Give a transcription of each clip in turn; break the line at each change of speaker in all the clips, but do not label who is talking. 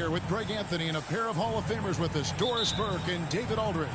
here with Greg Anthony and a pair of Hall of Famers with us, Doris Burke and David Aldridge.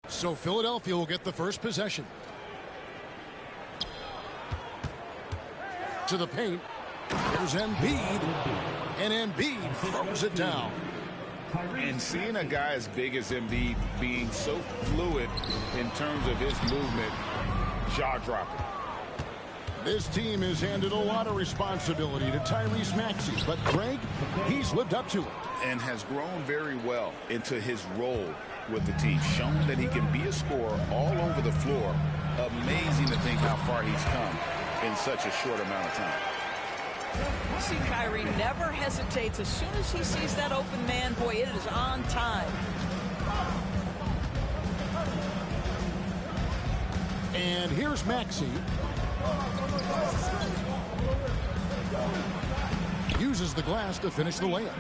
So Philadelphia will get the first possession. To the paint. Here's Embiid. And Embiid throws it down.
And seeing a guy as big as Embiid being so fluid in terms of his movement, jaw-dropping.
This team has handed a lot of responsibility to Tyrese Maxey, but Greg, he's lived up to it.
And has grown very well into his role with the team, shown that he can be a scorer all over the floor. Amazing to think how far he's come in such a short amount of time.
You see Kyrie never hesitates. As soon as he sees that open man, boy, it is on time.
And here's Maxey. Uses the glass to finish the layup.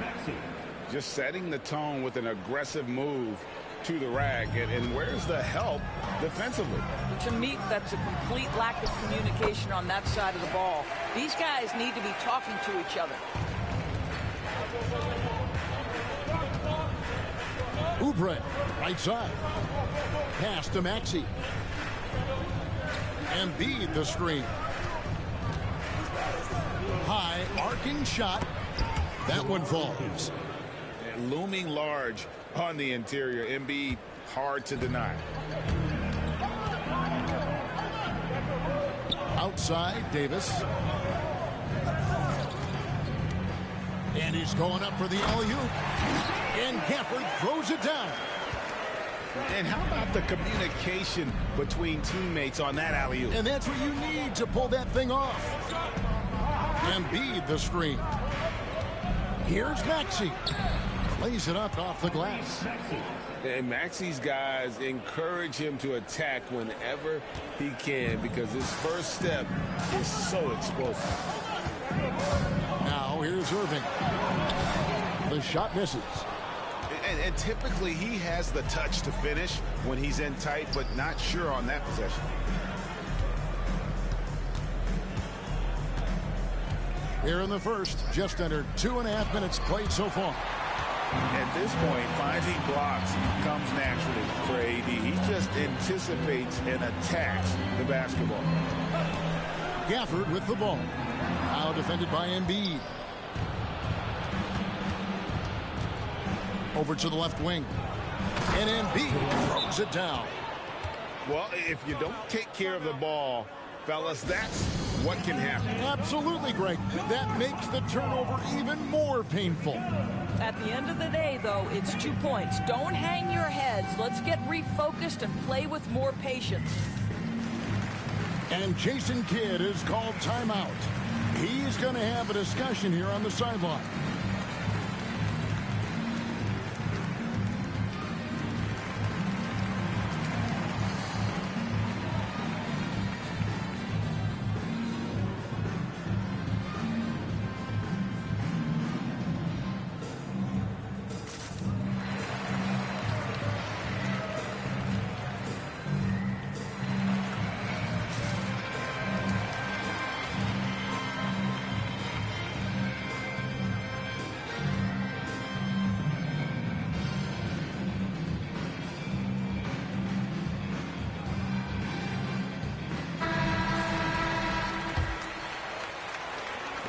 Just setting the tone with an aggressive move to the rack. And where's the help defensively?
To me, that's a complete lack of communication on that side of the ball. These guys need to be talking to each other.
Oubre, right side. Pass to Maxey. Embiid the screen. High arcing shot. That one falls.
Looming large on the interior. Embiid, hard to deny.
Outside, Davis. And he's going up for the alley-oop. And Gafford throws it down.
And how about the communication between teammates on that alley-oop?
And that's what you need to pull that thing off. Embiid the screen. Here's Maxey. Plays it up off the glass.
And Maxey's guys encourage him to attack whenever he can because his first step is so explosive.
Now here's Irving. The shot misses.
And typically he has the touch to finish when he's in tight, but not sure on that possession.
Here in the first, just under 2.5 minutes played so far.
At this point, finding blocks comes naturally for AD. He just anticipates and attacks the basketball.
Gafford with the ball. Now defended by Embiid. Over to the left wing. And Embiid throws it down.
Well, if you don't take care of the ball, fellas, that's what can happen.
Absolutely, Greg. That makes the turnover even more painful.
At the end of the day, though, it's 2 points. Don't hang your heads. Let's get refocused and play with more patience.
And Jason Kidd is called timeout. He's going to have a discussion here on the sideline.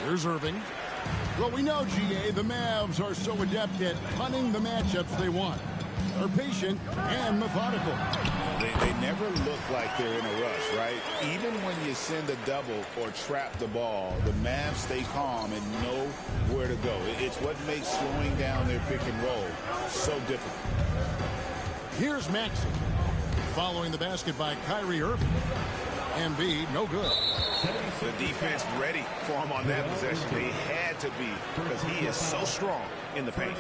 Here's Irving. Well, we know, GA, the Mavs are so adept at punting the matchups they want. They're patient and methodical.
They never look like they're in a rush, right? Even when you send a double or trap the ball, the Mavs stay calm and know where to go. It's what makes slowing down their pick and roll so difficult.
Here's Maxey. Following the basket by Kyrie Irving. Embiid, no good.
The defense ready for him on that possession. They had to be because he is so strong in the paint.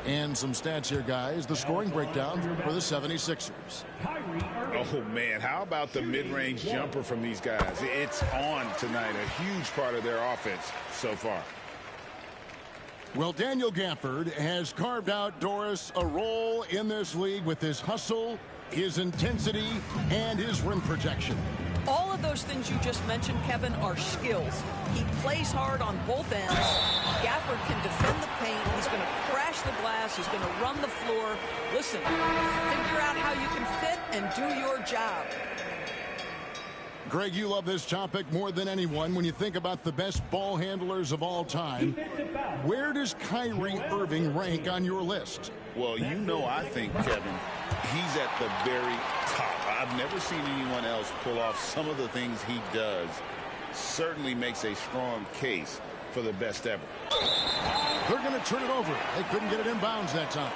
And some stats here, guys. The scoring breakdown for the 76ers.
Oh, man. How about the mid-range jumper from these guys? It's on tonight. A huge part of their offense so far.
Well, Daniel Gafford has carved out, Doris, a role in this league with his hustle, his intensity, and his rim protection.
All of those things you just mentioned, Kevin, are skills. He plays hard on both ends. Gafford can defend the paint. He's going to crash the glass. He's going to run the floor. Listen, figure out how you can fit and do your job.
Greg, you love this topic more than anyone. When you think about the best ball handlers of all time, where does Kyrie Irving rank on your list?
Well, you know, I think, Kevin, he's at the very top. I've never seen anyone else pull off some of the things he does. Certainly makes a strong case for the best ever.
They're going to turn it over. They couldn't get it in bounds that time.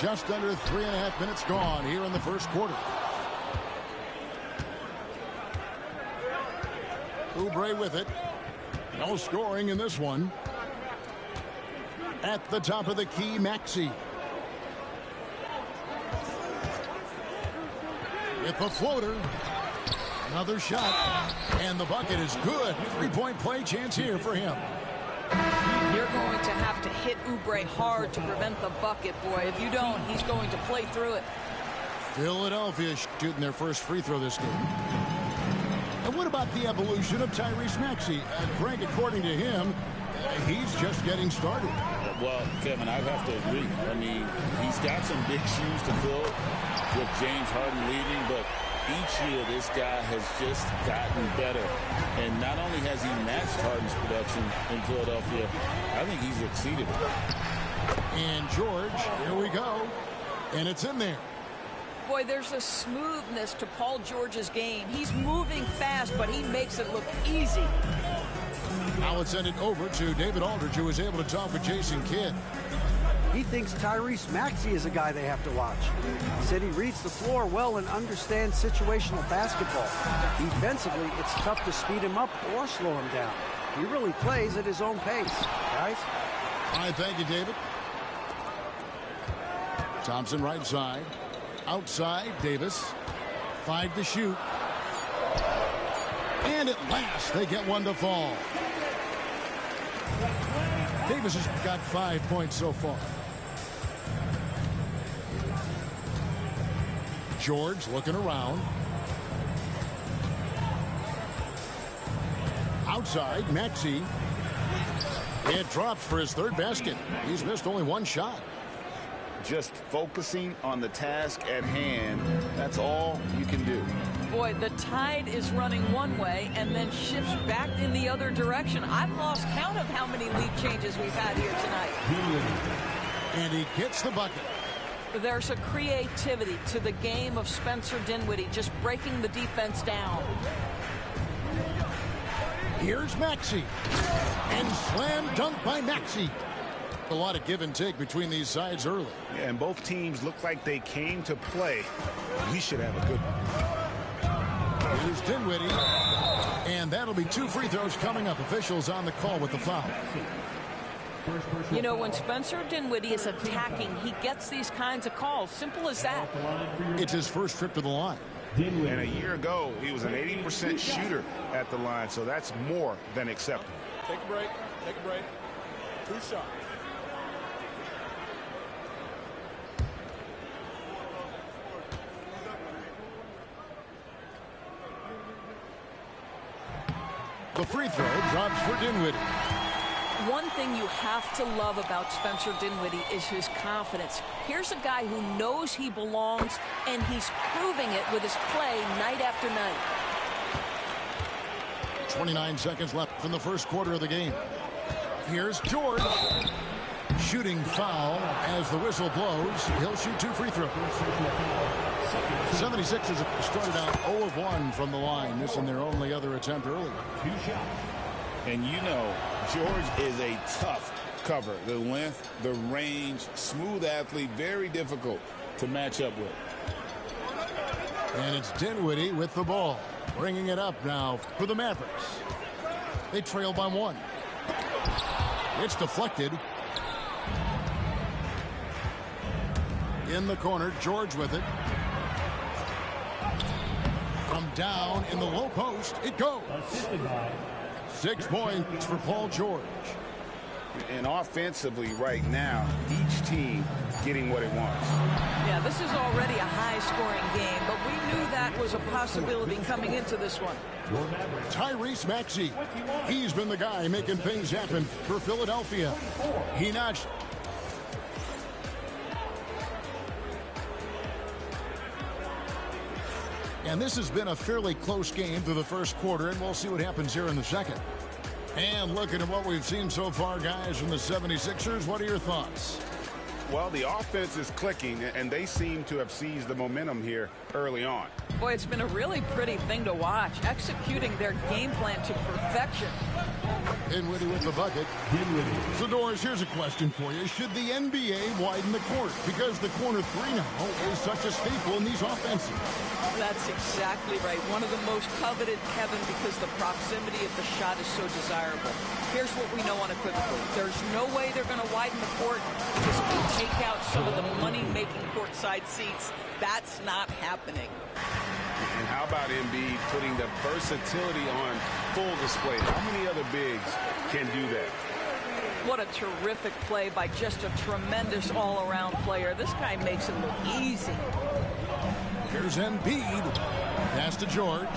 Just under 3.5 minutes gone here in the first quarter. Oubre with it. No scoring in this one. At the top of the key, Maxey. With the floater. Another shot. And the bucket is good. 3-point play chance here for him.
You're going to have to hit Oubre hard to prevent the bucket, boy. If you don't, he's going to play through it.
Philadelphia shooting their first free throw this game. And what about the evolution of Tyrese Maxey? Greg, according to him, he's just getting started.
Well, Kevin, I have to agree. I mean, he's got some big shoes to fill with James Harden leaving, but each year this guy has just gotten better. And not only has he matched Harden's production in Philadelphia, I think he's exceeded it.
And George, here we go. And it's in there.
Boy, there's a smoothness to Paul George's game. He's moving fast, but he makes it look easy.
Now let's send it over to David Aldridge, who was able to talk with Jason Kidd.
He thinks Tyrese Maxey is a guy they have to watch. He said he reads the floor well and understands situational basketball. Defensively, it's tough to speed him up or slow him down. He really plays at his own pace, guys.
All right, thank you, David. Thompson right side. Outside, Davis. 5 to shoot. And at last, they get one to fall. Davis has got 5 points so far. George looking around. Outside, Maxey. It drops for his third basket. He's missed only one shot.
Just focusing on the task at hand, that's all you can do.
Boy, the tide is running one way and then shifts back in the other direction. I've lost count of how many lead changes we've had here tonight.
And he gets the bucket.
There's a creativity to the game of Spencer Dinwiddie, just breaking the defense down.
Here's Maxey. And slam dunk by Maxey. A lot of give and take between these sides early.
Yeah, and both teams look like they came to play. We should have a good one.
Here's Dinwiddie. And that'll be 2 free throws coming up. Officials on the call with the foul.
You know, when Spencer Dinwiddie is attacking, he gets these kinds of calls. Simple as that.
It's his first trip to the line.
And a year ago, he was an 80% shooter at the line, so that's more than acceptable.
Take a break. Take a break. 2 shots.
The free throw drops for Dinwiddie.
One thing you have to love about Spencer Dinwiddie is his confidence. Here's a guy who knows he belongs, and he's proving it with his play night after night.
29 seconds left in the first quarter of the game. Here's George. Shooting foul as the whistle blows. He'll shoot 2 free throws. 76ers started out 0 of 1 from the line. This in their only other attempt earlier.
And you know, George is a tough cover. The length, the range, smooth athlete, very difficult to match up with.
And it's Dinwiddie with the ball. Bringing it up now for the Mavericks. They trail by 1. It's deflected. In the corner, George with it. From down in the low post, it goes. 6 points for Paul George.
And offensively right now, each team getting what it wants.
Yeah, this is already a high-scoring game, but we knew that was a possibility coming into this one.
Tyrese Maxey, he's been the guy making things happen for Philadelphia. He notched. And this has been a fairly close game through the first quarter, and we'll see what happens here in the second. And looking at what we've seen so far, guys, from the 76ers, what are your thoughts?
Well, the offense is clicking, and they seem to have seized the momentum here early on.
Boy, it's been a really pretty thing to watch, executing their game plan to perfection.
Dinwiddie with the bucket. So, Doris, here's a question for you. Should the NBA widen the court? Because the corner three now is such a staple in these offenses.
That's exactly right. One of the most coveted, Kevin, because the proximity of the shot is so desirable. Here's what we know unequivocally. There's no way they're going to widen the court because if we take out some of the money-making courtside seats, that's not happening.
And how about Embiid putting the versatility on full display? How many other bigs can do that?
What a terrific play by just a tremendous all-around player. This guy makes it look easy.
Here's Embiid. Pass to George.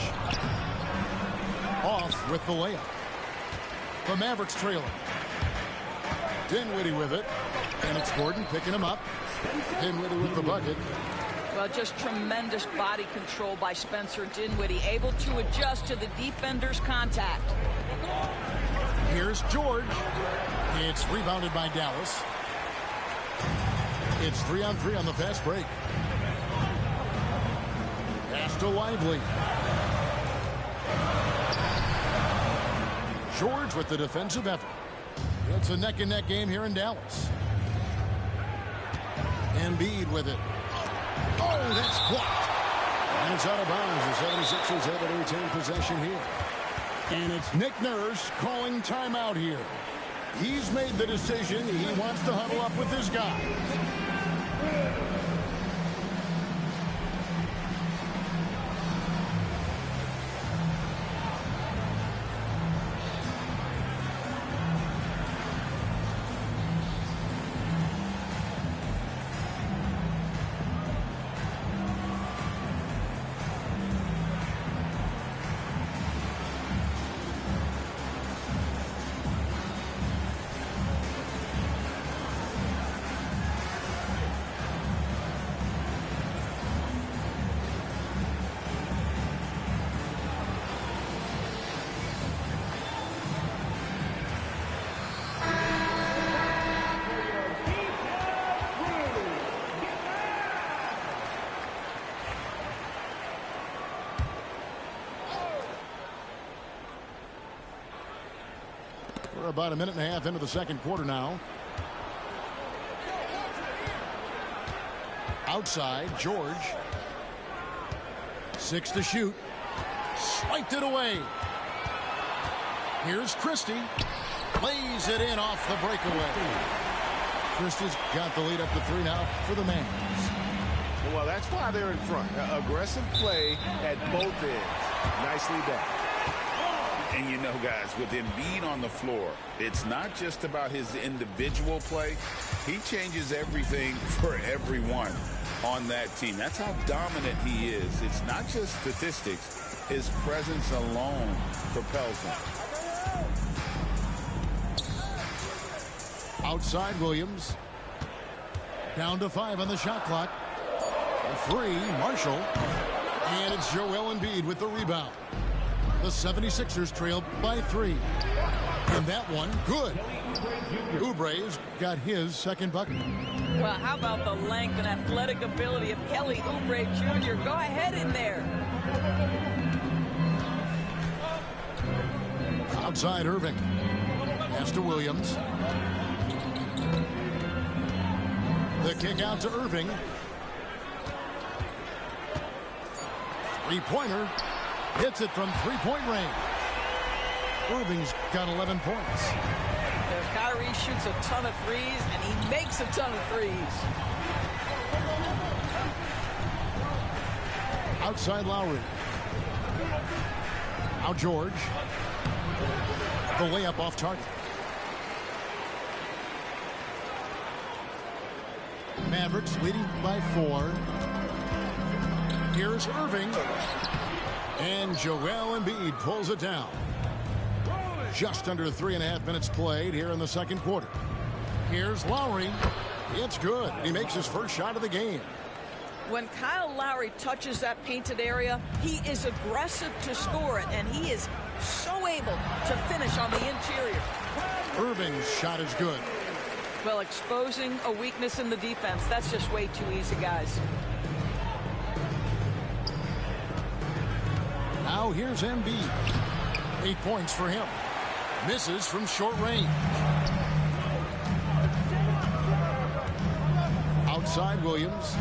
Off with the layup. The Mavericks trailing. Dinwiddie with it. And it's Gordon picking him up. Dinwiddie with the bucket.
Well, just tremendous body control by Spencer Dinwiddie, able to adjust to the defender's contact.
Here's George. It's rebounded by Dallas. It's 3-on-3 on the fast break. Pass to Lively. George with the defensive effort. It's a neck-and-neck game here in Dallas. Embiid with it. Oh, that's blocked. And it's out of bounds. The 76ers able to retain possession here. And it's Nick Nurse calling timeout here. He's made the decision. He wants to huddle up with his guy. We're about a minute and a half into the second quarter now. Outside, George. 6 to shoot. Swiped it away. Here's Christie. Lays it in off the breakaway. Christie's got the lead up to 3 now for the Mavs.
Well, that's why they're in front. Aggressive play at both ends. Nicely done.
And you know, guys, with Embiid on the floor, it's not just about his individual play. He changes everything for everyone on that team. That's how dominant he is. It's not just statistics. His presence alone propels him.
Outside Williams. Down to 5 on the shot clock. A 3, Marshall. And it's Joel Embiid with the rebound. The 76ers trailed by 3. And that one, good. Oubre's got his second bucket.
Well, how about the length and athletic ability of Kelly Oubre Jr.? Go ahead in there.
Outside Irving. Pass to Williams. The kick out to Irving. Three-pointer. Hits it from three-point range. Irving's got 11 points.
Kyrie shoots a ton of threes, and he makes a ton of threes.
Outside Lowry. Now George. The layup off target. Mavericks leading by 4. Here's Irving. And Joel Embiid pulls it down. Just under 3.5 minutes played here in the second quarter. Here's Lowry. It's good. He makes his first shot of the game.
When Kyle Lowry touches that painted area, he is aggressive to score it, and he is so able to finish on the interior.
Irving's shot is good.
Well, exposing a weakness in the defense, that's just way too easy, guys.
Now here's Embiid. 8 points for him. Misses from short range. Outside Williams.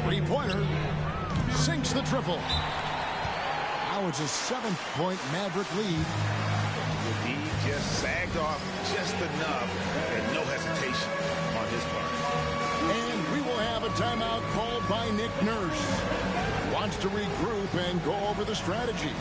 Three-pointer. Sinks the triple. Now it's a 7-point Maverick lead.
He just sagged off just enough and no hesitation on his part.
And we will have a timeout called by Nick Nurse. Wants to regroup and go over the strategy.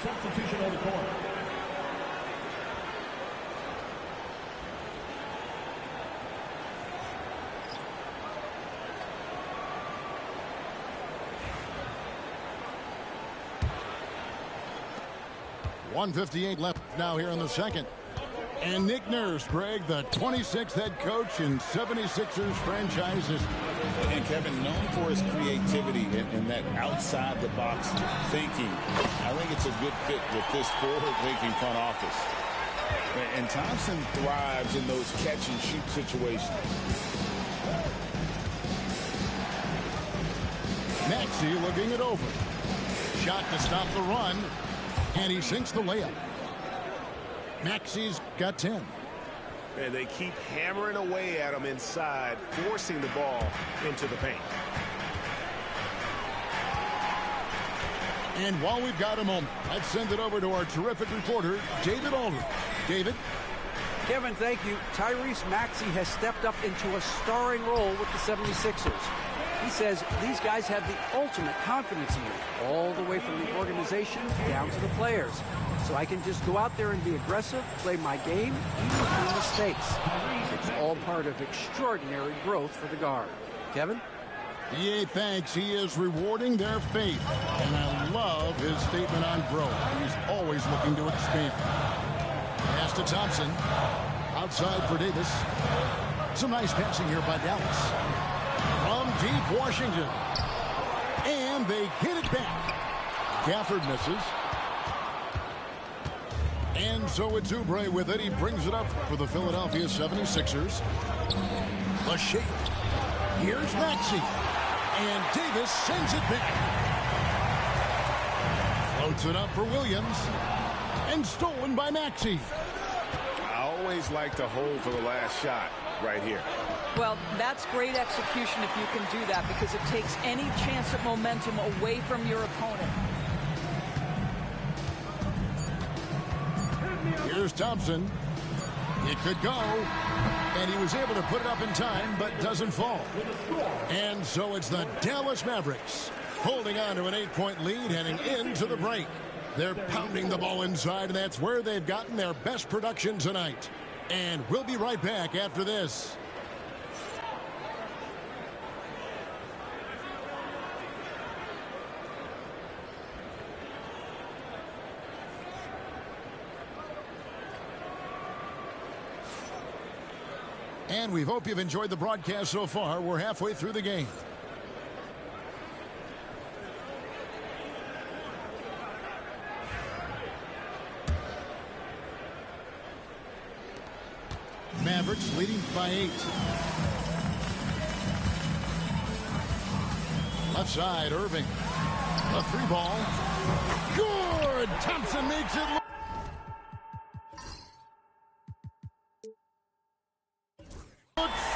Substitution on the court.
.158 left now here in the second. And Nick Nurse, Greg, the 26th head coach in 76ers franchise history.
And Kevin, known for his creativity and that outside-the-box thinking, I think it's a good fit with this forward-thinking front office. And Thompson thrives in those catch-and-shoot situations.
Maxey looking it over. Shot to stop the run, and he sinks the layup. Maxey's got 10.
And they keep hammering away at him inside, forcing the ball into the paint.
And while we've got a moment, let's send it over to our terrific reporter, David Aldridge. David?
Kevin, thank you. Tyrese Maxey has stepped up into a starring role with the 76ers. He says these guys have the ultimate confidence in him, all the way from the organization down to the players. So I can just go out there and be aggressive, play my game, even with mistakes. It's all part of extraordinary growth for the guard. Kevin?
Yeah, thanks. He is rewarding their faith. And I love his statement on growth. He's always looking to expand. Pass to Thompson. Outside for Davis. Some nice passing here by Dallas. From deep Washington. And they hit it back. Gafford misses. And so it's Oubre with it. He brings it up for the Philadelphia 76ers. The shape. Here's Maxey. And Davis sends it back. Floats it up for Williams. And stolen by Maxey.
I always like to hold for the last shot right here.
Well, that's great execution if you can do that, because it takes any chance at momentum away from your opponent.
Here's Thompson. It could go. And he was able to put it up in time, but doesn't fall. And so it's the Dallas Mavericks holding on to an 8-point lead heading into the break. They're pounding the ball inside, and that's where they've gotten their best production tonight. And we'll be right back after this. And we hope you've enjoyed the broadcast so far. We're halfway through the game. Mavericks leading by 8. Left side, Irving. A free ball. Good! Thompson makes it look.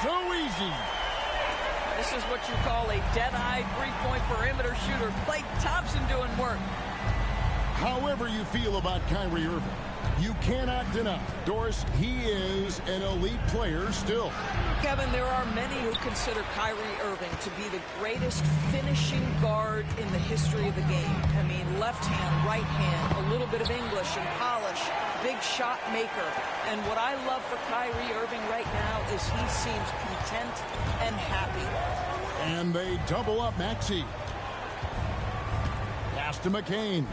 So easy.
This is what you call a dead-eye three-point perimeter shooter. Klay Thompson doing work.
However you feel about Kyrie Irving, you cannot deny, Doris, he is an elite player still.
Kevin, there are many who consider Kyrie Irving to be the greatest finishing guard in the history of the game. I mean, left hand, right hand, a little bit of English and polish, big shot maker. And what I love for Kyrie Irving right now is he seems content and happy.
And they double up Maxey. Pass to McCain.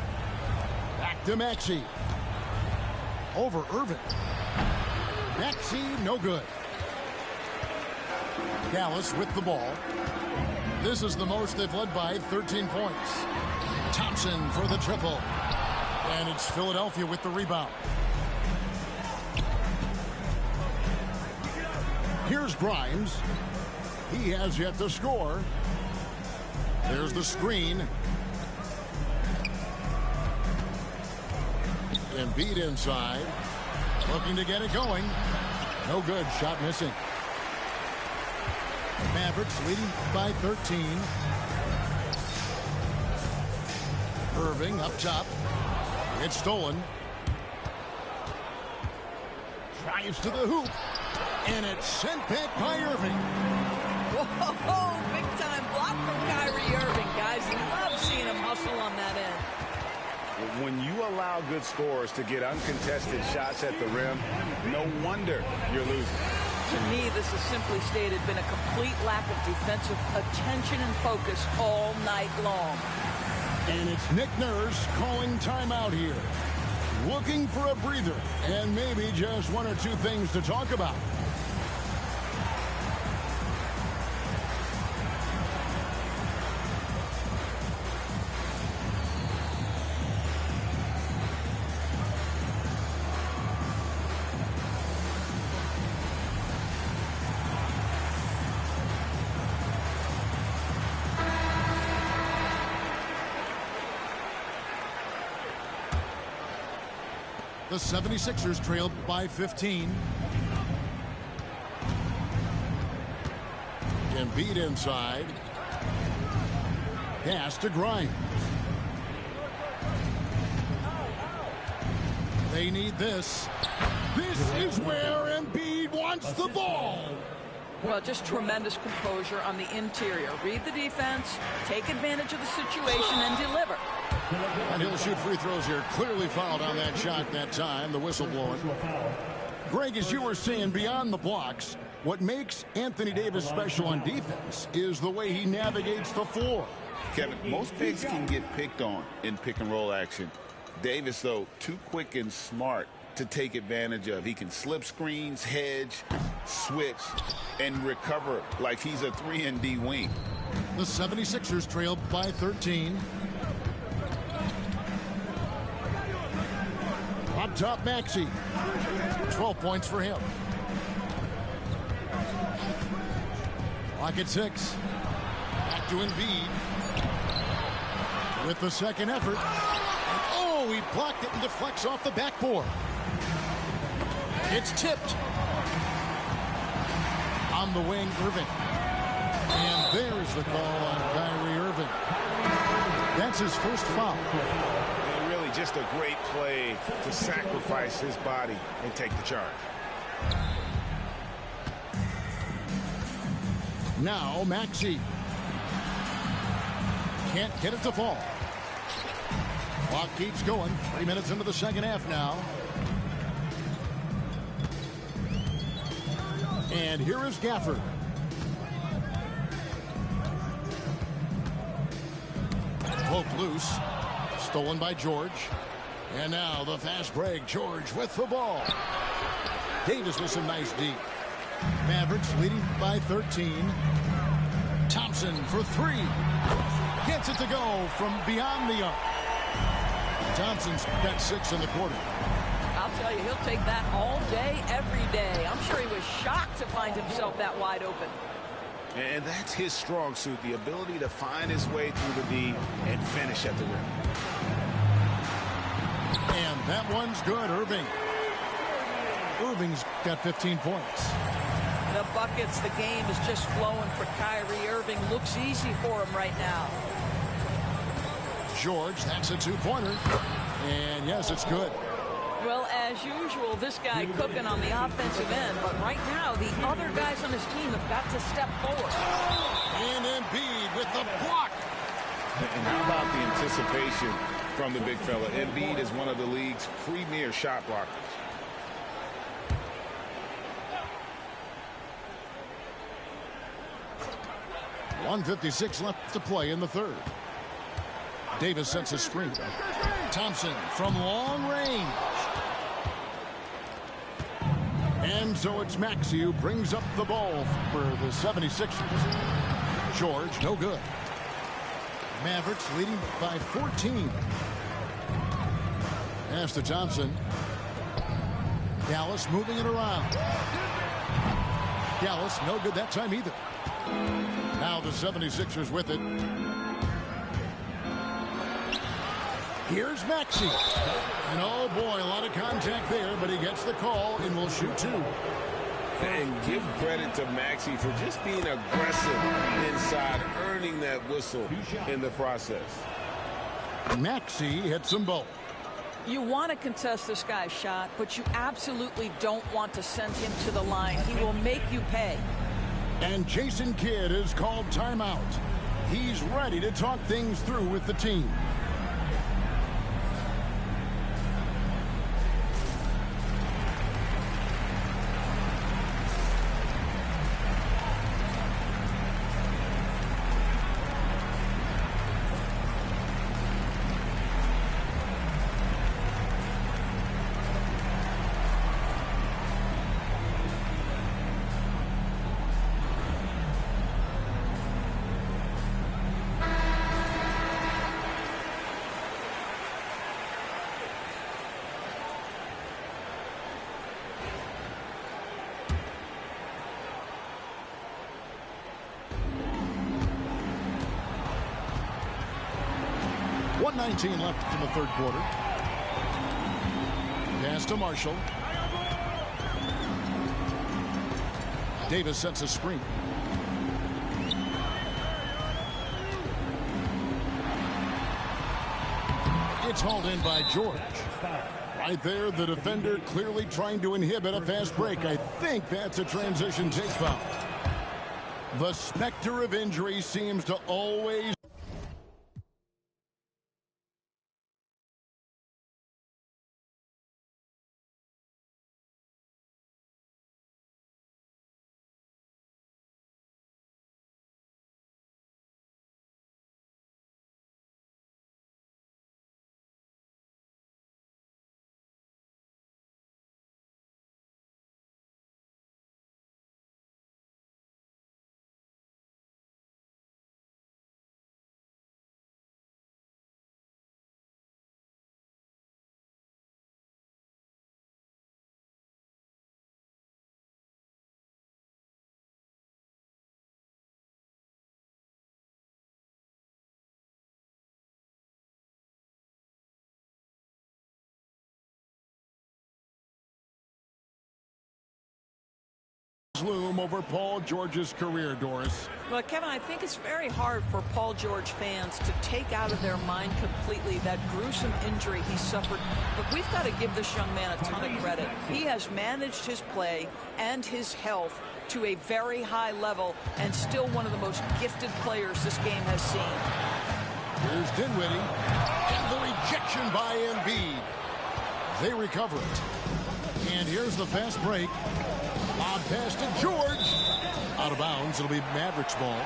Back to Maxey. Over Irving. Maxey, no good. Dallas with the ball. This is the most they've led by 13 points. Thompson for the triple. And it's Philadelphia with the rebound. Here's Grimes. He has yet to score. There's the screen. Embiid inside. Looking to get it going. No good. Shot missing. Mavericks leading by 13. Irving up top. It's stolen. Drives to the hoop. And it's sent back by Irving.
Whoa, big time block from Kyrie Irving, guys. Love seeing him hustle on that end.
When you allow good scorers to get uncontested shots at the rim, no wonder you're losing.
To me, this has simply stated been a complete lack of defensive attention and focus all night long.
And it's Nick Nurse calling timeout here. Looking for a breather and maybe just one or two things to talk about. The 76ers trailed by 15. Embiid inside. Pass to Grimes. They need this. This is where Embiid wants the ball.
Well, just tremendous composure on the interior. Read the defense, take advantage of the situation, and deliver.
And he'll shoot free throws here. Clearly fouled on that shot that time. The whistle blowing. Greg, as you were saying, beyond the blocks, what makes Anthony Davis special on defense is the way he navigates the floor.
Kevin, most bigs can get picked on in pick and roll action. Davis, though, too quick and smart to take advantage of. He can slip screens, hedge, switch, and recover like he's a 3-and-D wing.
The 76ers trailed by 13. Up top, Maxey. 12 points for him. Clock at 6. Back to Embiid. With the second effort. And oh, he blocked it and deflects off the backboard. It's tipped. On the wing, Irving. And there's the call on Kyrie Irving. That's his first foul.
Just a great play to sacrifice his body and take the charge.
Now Maxey. Can't get it to fall. Clock keeps going. 3 minutes into the second half now. And here is Gafford. Poke loose. Stolen by George. And now the fast break. George with the ball. Davis with some nice D. Mavericks leading by 13. Thompson for 3. Gets it to go from beyond the arc. Thompson's got 6 in the quarter.
I'll tell you, he'll take that all day, every day. I'm sure he was shocked to find himself that wide open.
And that's his strong suit, the ability to find his way through the D and finish at the rim.
And that one's good, Irving. Irving's got 15 points.
The buckets, the game is just flowing for Kyrie Irving. Looks easy for him right now.
George, that's a 2-pointer. And yes, it's good.
Well, as usual, this guy cooking on the offensive end, but right now the other guys on his team have got to step forward.
And Embiid with the block.
And how about the anticipation from the big fella? Embiid is one of the league's premier shot blockers.
.156 left to play in the third. Davis sets a screen. Thompson from long range. And so it's Maxey who brings up the ball for the 76ers. George, no good. Mavericks leading by 14. Pass to Thompson. Dallas moving it around. Dallas, no good that time either. Now the 76ers with it. Here's Maxey. And oh boy, a lot of contact there, but he gets the call and will shoot two.
And give credit to Maxey for just being aggressive inside, earning that whistle in the process.
Maxey hits them both.
You want to contest this guy's shot, but you absolutely don't want to send him to the line. He will make you pay.
And Jason Kidd is called timeout. He's ready to talk things through with the team. .119 left in the third quarter. Pass to Marshall. Davis sets a screen. It's hauled in by George. Right there, the defender clearly trying to inhibit a fast break. I think that's a transition take foul. The specter of injury seems to always loom over Paul George's career, Doris.
Well, Kevin, I think it's very hard for Paul George fans to take out of their mind completely that gruesome injury he suffered. But we've got to give this young man a ton of credit. He has managed his play and his health to a very high level and still one of the most gifted players this game has seen.
Here's Dinwiddie and the rejection by Embiid. They recover it. And here's the fast break. Odd pass to George. Out of bounds. It'll be Mavericks ball.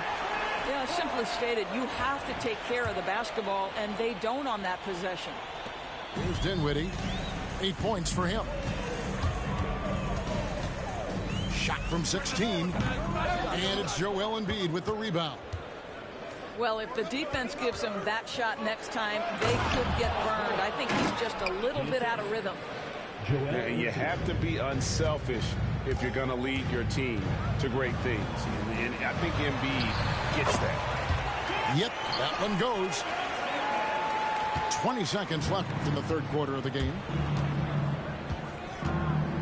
Yeah, simply stated, you have to take care of the basketball, and they don't on that possession.
Here's Dinwiddie. 8 points for him. Shot from 16. And it's Joel Embiid with the rebound.
Well, if the defense gives him that shot next time, they could get burned. I think he's just a little bit out of rhythm.
And you have to be unselfish if you're going to lead your team to great things. And I think Embiid gets that.
Yep, that one goes. 20 seconds left in the third quarter of the game.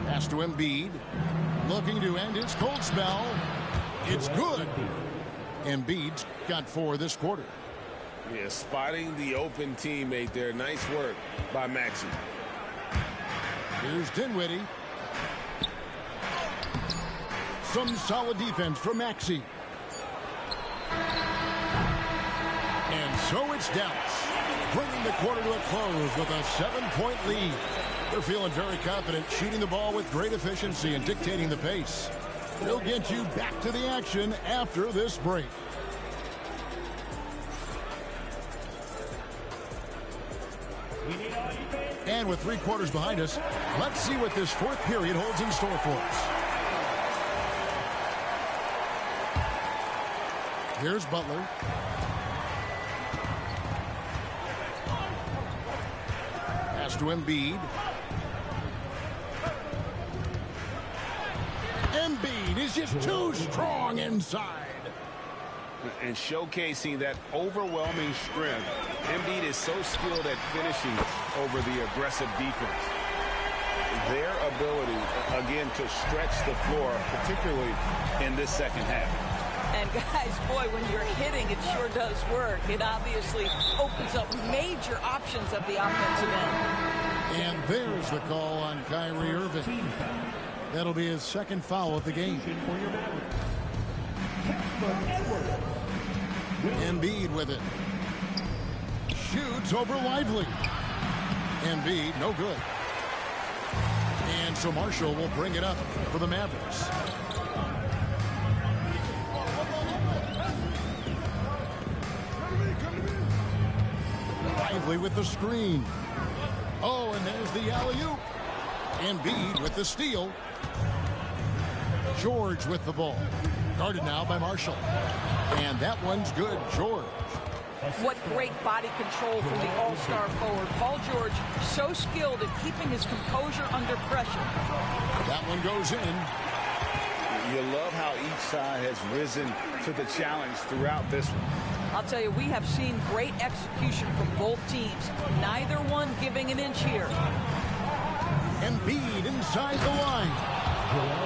Pass to Embiid. Looking to end his cold spell. It's good. Embiid's got 4 this quarter.
Yeah, spotting the open teammate there. Nice work by Maxey.
Here's Dinwiddie. Some solid defense from Maxey. And so it's Dallas, bringing the quarter to a close with a 7-point lead. They're feeling very confident, shooting the ball with great efficiency and dictating the pace. They'll get you back to the action after this break. And with 3 quarters behind us, let's see what this fourth period holds in store for us. Here's Butler. Pass to Embiid. Embiid is just too strong inside.
And showcasing that overwhelming strength. Embiid is so skilled at finishing over the aggressive defense. Their ability, again, to stretch the floor, particularly in this second half.
And guys, boy, when you're hitting, it sure does work. It obviously opens up major options at the offensive end.
And there's the call on Kyrie Irving. That'll be his second foul of the game. Embiid with it. Shoots over Lively. Embiid, no good. And so Marshall will bring it up for the Mavericks. Lively with the screen. Oh, and there's the alley-oop. Embiid with the steal. George with the ball. Guarded now by Marshall. And that one's good, George.
What great body control from the all-star forward. Paul George, so skilled at keeping his composure under pressure.
That one goes in.
You love how each side has risen to the challenge throughout this one.
I'll tell you, we have seen great execution from both teams. Neither one giving an inch here.
Embiid inside the line.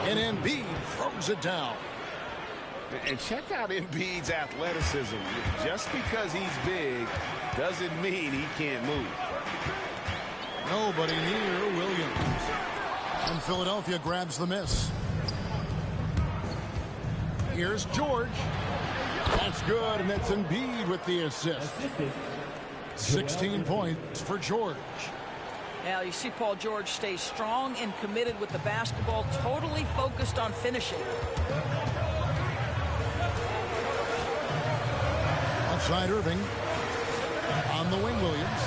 And Embiid throws it down.
And check out Embiid's athleticism. Just because he's big doesn't mean he can't move.
Nobody near Williams. And Philadelphia grabs the miss. Here's George. That's good, and that's Embiid with the assist. 16 points for George.
Now, you see Paul George stay strong and committed with the basketball, totally focused on finishing.
Outside Irving. On the wing, Williams.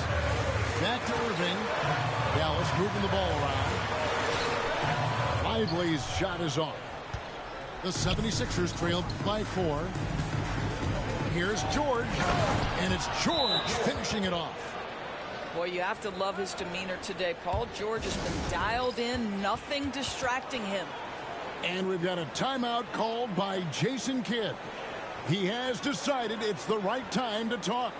Back to Irving. Dallas moving the ball around. Lively's shot is off. The 76ers trailed by 4. Here's George. And it's George finishing it off.
Boy, you have to love his demeanor today. Paul George has been dialed in, nothing distracting him.
And we've got a timeout called by Jason Kidd. He has decided it's the right time to talk.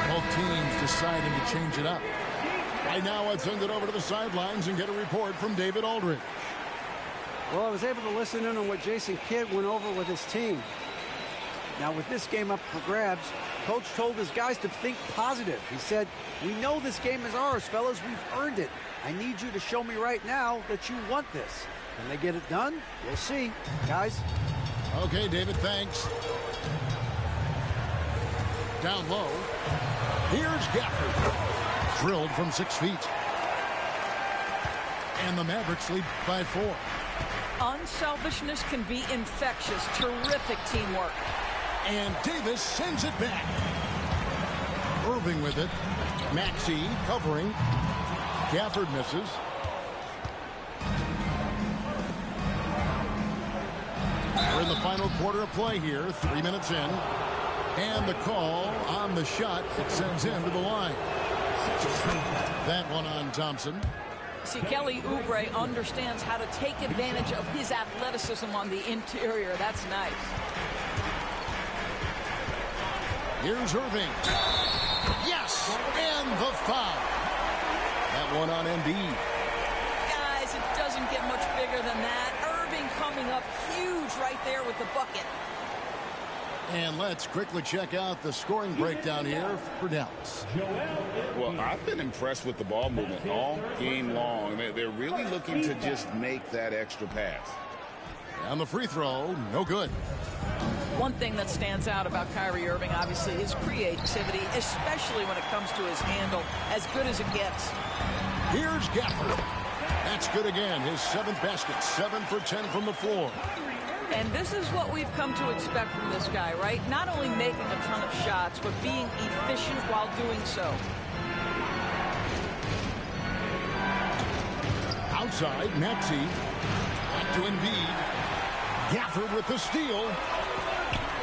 Both teams deciding to change it up. Right now, let's send it over to the sidelines and get a report from David Aldridge.
Well, I was able to listen in on what Jason Kidd went over with his team. Now, with this game up for grabs, Coach told his guys to think positive. He said, "We know this game is ours, fellas. We've earned it. I need you to show me right now that you want this. Can they get it done? We'll see, guys."
Okay, David, thanks. Down low. Here's Gafford. Drilled from 6 feet. And the Mavericks lead by 4.
Unselfishness can be infectious. Terrific teamwork.
And Davis sends it back. Irving with it. Maxey covering. Gafford misses. We're in the final quarter of play here. 3 minutes in. And the call on the shot that sends him to the line. That one on Thompson.
See, Kelly Oubre understands how to take advantage of his athleticism on the interior. That's nice.
Here's Irving. Yes, and the foul. That one on Embiid.
Guys, it doesn't get much bigger than that. Irving coming up huge right there with the bucket.
And let's quickly check out the scoring breakdown here for Dallas.
Well, I've been impressed with the ball movement all game long. They're really looking to just make that extra pass.
And the free throw, no good.
One thing that stands out about Kyrie Irving, obviously, is creativity, especially when it comes to his handle, as good as it gets.
Here's Gafford. That's good again. His 7th basket, 7 for 10 from the floor.
And this is what we've come to expect from this guy, right? Not only making a ton of shots, but being efficient while doing so.
Outside, Maxey. Back to Embiid. Gafford with the steal.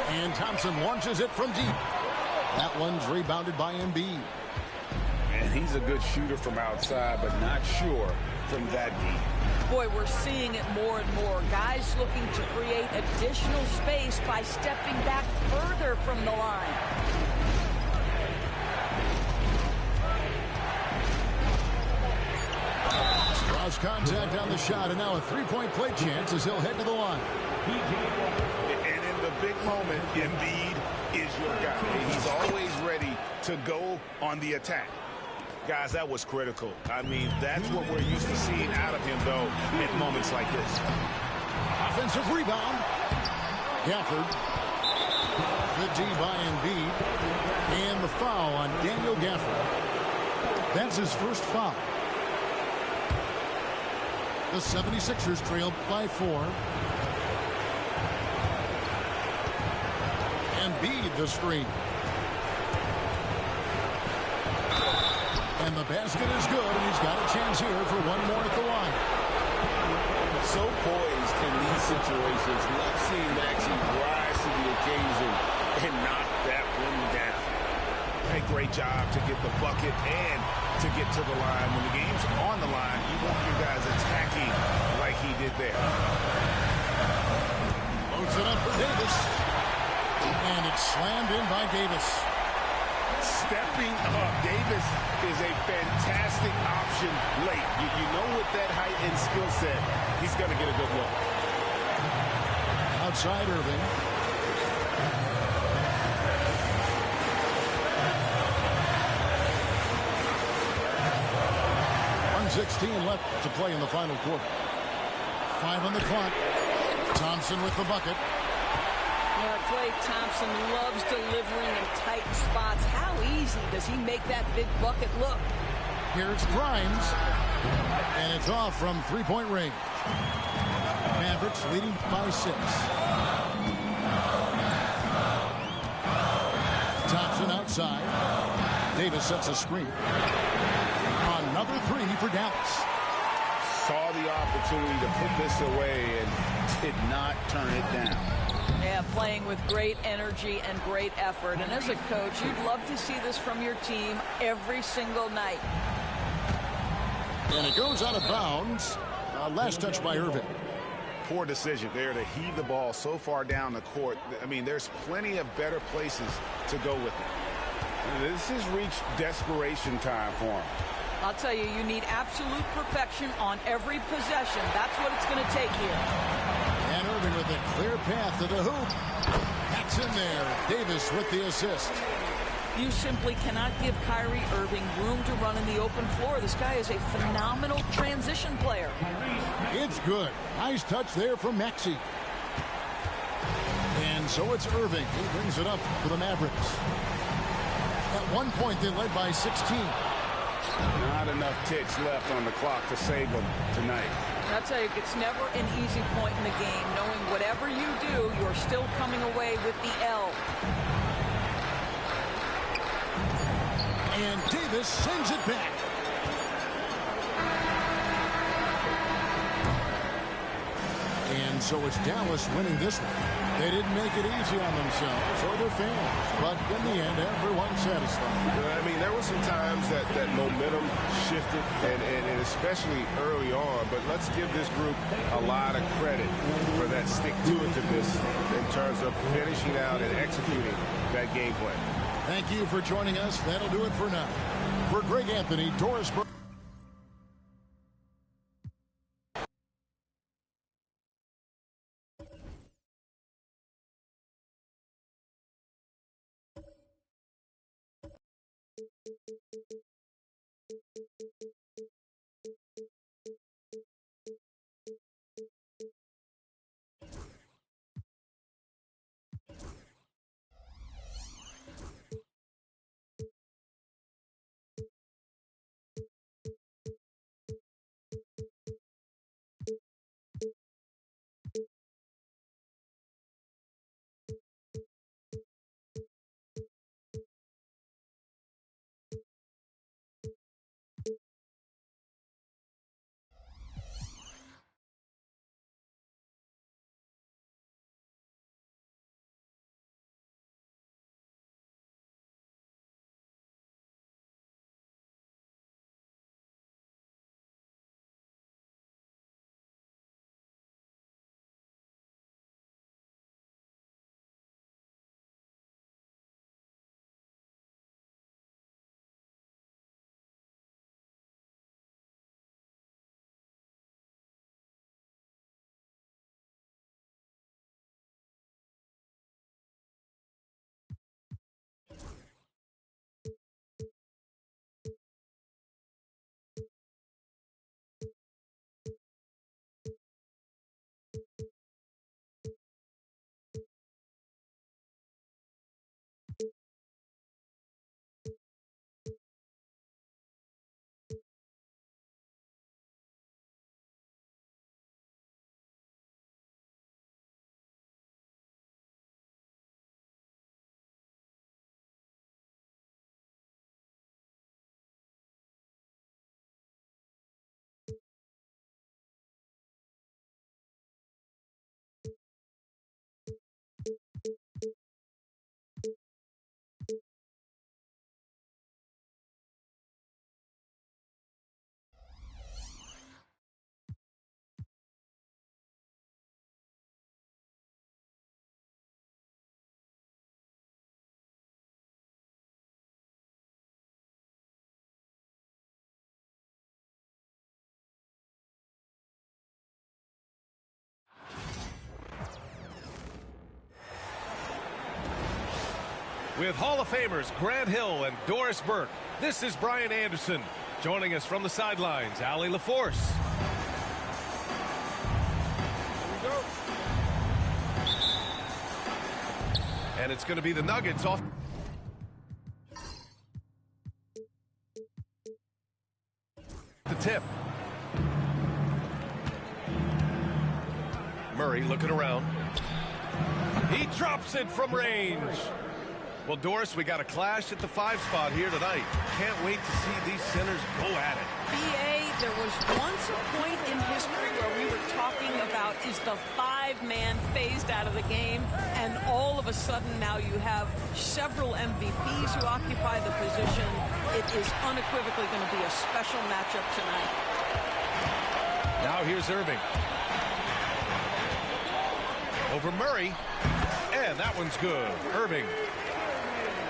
And Thompson launches it from deep. That one's rebounded by Embiid.
And he's a good shooter from outside, but not sure from that deep.
Boy, we're seeing it more and more. Guys looking to create additional space by stepping back further from the line.
Draws contact on the shot, and now a three-point play chance as he'll head to the line.
And in the big moment, Embiid is your guy. He's always ready to go on the attack. Guys, that was critical. I mean, that's what we're used to seeing out of him, though, in moments like this.
Offensive rebound. Gafford. The D by Embiid. And the foul on Daniel Gafford. That's his first foul. The 76ers trailed by 4. Embiid the screen. And the basket is good, and he's got a chance here for one more at the line.
So poised in these situations. Love seeing Maxey rise to the occasion and knock that one down. A great job to get the bucket and to get to the line. When the game's on the line, you want your guys attacking like he did there.
Loads it up for Davis. And it's slammed in by Davis.
Stepping up, Davis is a fantastic option late. You know, with that height and skill set, he's going to get a good look.
Outside Irving. .116 left to play in the final quarter. 5 on the clock. Thompson with the bucket.
Klay Thompson loves delivering in tight spots. How easy does he make that big bucket look?
Here it's Grimes. And it's off from three-point range. Mavericks leading by 6. Thompson outside. Davis sets a screen. Another 3 for Dallas.
Saw the opportunity to put this away and did not turn it down.
Yeah, playing with great energy and great effort. And as a coach, you'd love to see this from your team every single night.
And it goes out of bounds. Last touch by Irving.
Poor decision there to heave the ball so far down the court. I mean, there's plenty of better places to go with it. This has reached desperation time for him.
I'll tell you, you need absolute perfection on every possession. That's what it's going to take here.
And Irving with a clear path to the hoop. That's in there. Davis with the assist.
You simply cannot give Kyrie Irving room to run in the open floor. This guy is a phenomenal transition player.
It's good. Nice touch there from Maxey. And so it's Irving who brings it up for the Mavericks. At one point, they led by 16.
Not enough ticks left on the clock to save them tonight.
I'll tell you, it's never an easy point in the game, knowing whatever you do, you're still coming away with the L.
And Davis sends it back. And so it's Dallas winning this one. They didn't make it easy on themselves or their fans, but in the end, everyone's satisfied.
I mean, there were some times that momentum shifted, and especially early on, but let's give this group a lot of credit for that stick-to-itiveness in terms of finishing out and executing that game plan.
Thank you for joining us. That'll do it for now. For Greg Anthony, Doris Burke.
With Hall of Famers Grant Hill and Doris Burke, this is Brian Anderson. Joining us from the sidelines, Allie LaForce. Here we go. And it's going to be the Nuggets off. The tip. Murray looking around. He drops it from range. Well, Doris, we got a clash at the 5 spot here tonight. Can't wait to see these centers go at it.
BA, there was once a point in history where we were talking about, is the 5-man phased out of the game? And all of a sudden now you have several MVPs who occupy the position. It is unequivocally going to be a special matchup tonight.
Now here's Irving. Over Murray. And that one's good.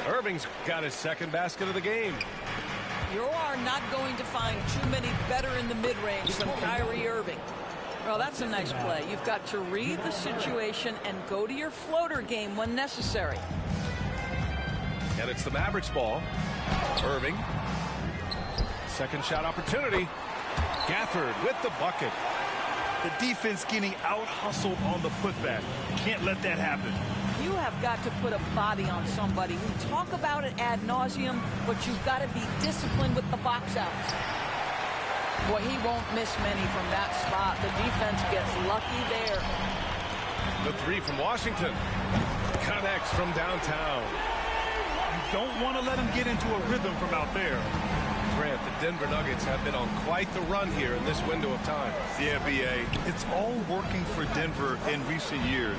Irving's got his second basket of the game.
You are not going to find too many better in the mid-range than Kyrie Irving. Well, that's a nice play. You've got to read the situation and go to your floater game when necessary.
And it's the Mavericks ball. Irving. Second shot opportunity. Gafford with the bucket.
The defense getting out-hustled on the putback. Can't let that happen.
You have got to put a body on somebody. We talk about it ad nauseum, but you've got to be disciplined with the box outs. Boy, he won't miss many from that spot. The defense gets lucky there.
The 3 from Washington. Connects from downtown.
You don't want to let him get into a rhythm from out there.
Grant, the Denver Nuggets have been on quite the run here in this window of time.
Yeah, BA. It's all working for Denver in recent years.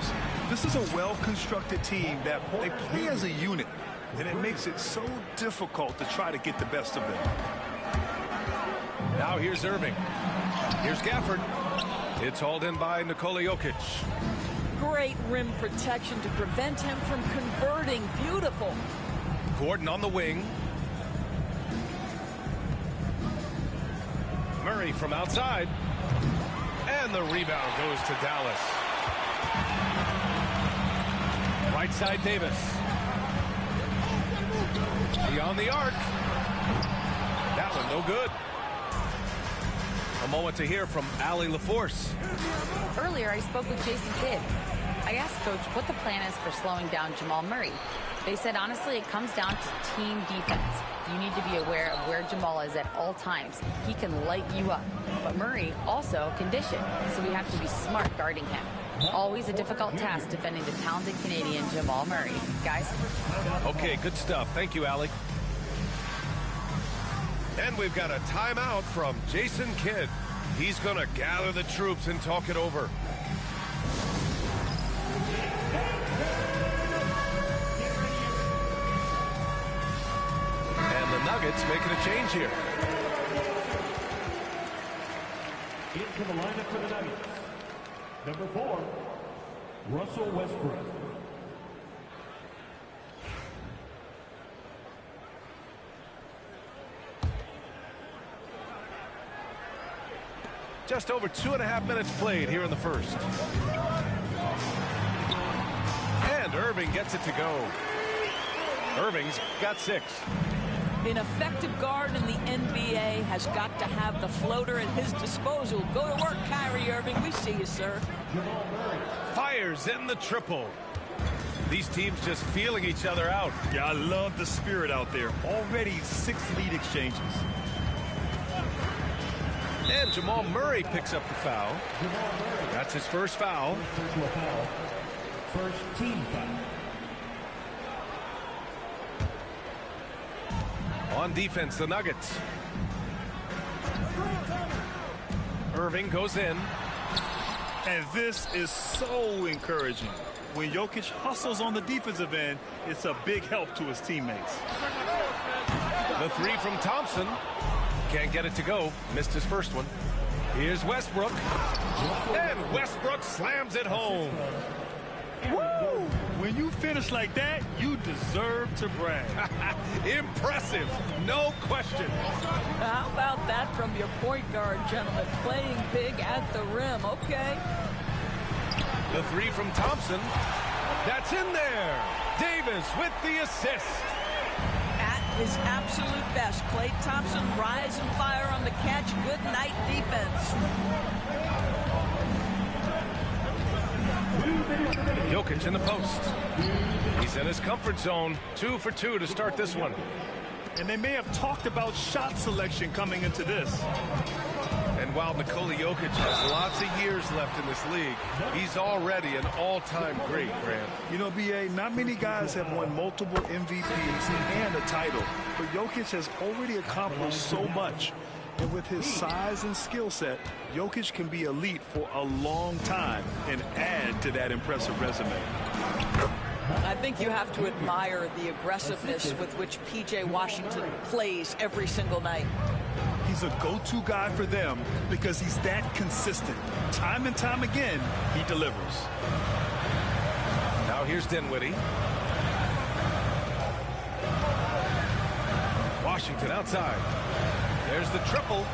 This is a well-constructed team that they play as a unit, and it makes it so difficult to try to get the best of them.
Now here's Irving. Here's Gafford. It's hauled in by Nikola Jokic.
Great rim protection to prevent him from converting. Beautiful.
Gordon on the wing. Murray from outside. And the rebound goes to Dallas. Right side Davis. Beyond the arc. That one no good. A moment to hear from Allie LaForce.
Earlier, I spoke with Jason Kidd. I asked Coach what the plan is for slowing down Jamal Murray. They said, honestly, it comes down to team defense. You need to be aware of where Jamal is at all times. He can light you up. But Murray also can dish it, so we have to be smart guarding him. Always a difficult task defending the talented Canadian Jamal Murray. Guys?
Okay, good stuff. Thank you, Allie. And we've got a timeout from Jason Kidd. He's going to gather the troops and talk it over. And the Nuggets making a change here.
Into the lineup for the Nuggets. Number 4, Russell Westbrook.
Just over 2.5 minutes played here in the first. And Irving gets it to go. Irving's got 6.
An effective guard in the NBA has got to have the floater at his disposal. Go to work, Kyrie Irving. We see you, sir.
Fires in the triple. These teams just feeling each other out.
Yeah, I love the spirit out there. Already 6 lead exchanges.
And Jamal Murray picks up the foul. That's his first foul.
First team foul.
On defense, the Nuggets. Irving goes in.
And this is so encouraging. When Jokic hustles on the defensive end, it's a big help to his teammates.
The 3 from Thompson. Can't get it to go. Missed his first one. Here's Westbrook. And Westbrook slams it home.
Woo! When you finish like that, you deserve to brag.
Impressive. No question.
How about that from your point guard, gentlemen? Playing big at the rim. Okay.
The 3 from Thompson. That's in there. Davis with the assist.
At his absolute best, Klay Thompson rise and fire on the catch. Good night defense.
Jokic in the post. He's in his comfort zone. 2 for 2 to start this one.
And they may have talked about shot selection coming into this.
And while Nikola Jokic has lots of years left in this league, he's already an all-time great, Grant.
You know, B.A., not many guys have won multiple MVPs and a title, but Jokic has already accomplished so much. And with his size and skill set, Jokic can be elite for a long time and add to that impressive resume.
I think you have to admire the aggressiveness with which P.J. Washington plays every single night.
He's a go-to guy for them because he's that consistent. Time and time again, he delivers.
Now here's Dinwiddie. Washington outside. There's the triple.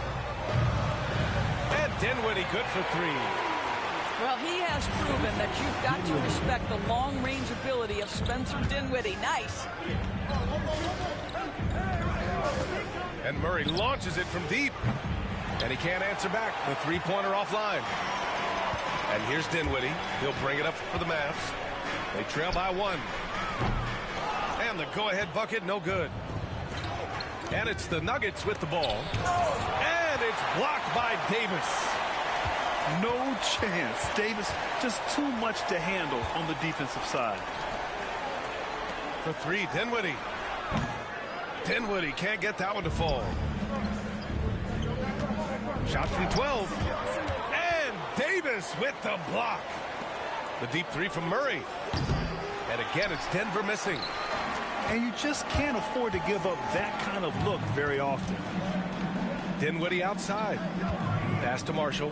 And Dinwiddie good for 3.
Well, he has proven that you've got to respect the long-range ability of Spencer Dinwiddie. Nice.
And Murray launches it from deep. And he can't answer back. The 3-pointer offline. And here's Dinwiddie. He'll bring it up for the Mavs. They trail by 1. And the go-ahead bucket, no good. And it's the Nuggets with the ball. And it's blocked by Davis.
No chance. Davis just too much to handle on the defensive side.
For 3, Dinwiddie. Dinwiddie can't get that one to fall. Shot from 12. And Davis with the block. The deep 3 from Murray. And again, it's Denver missing.
And you just can't afford to give up that kind of look very often.
Dinwiddie outside. Pass to Marshall.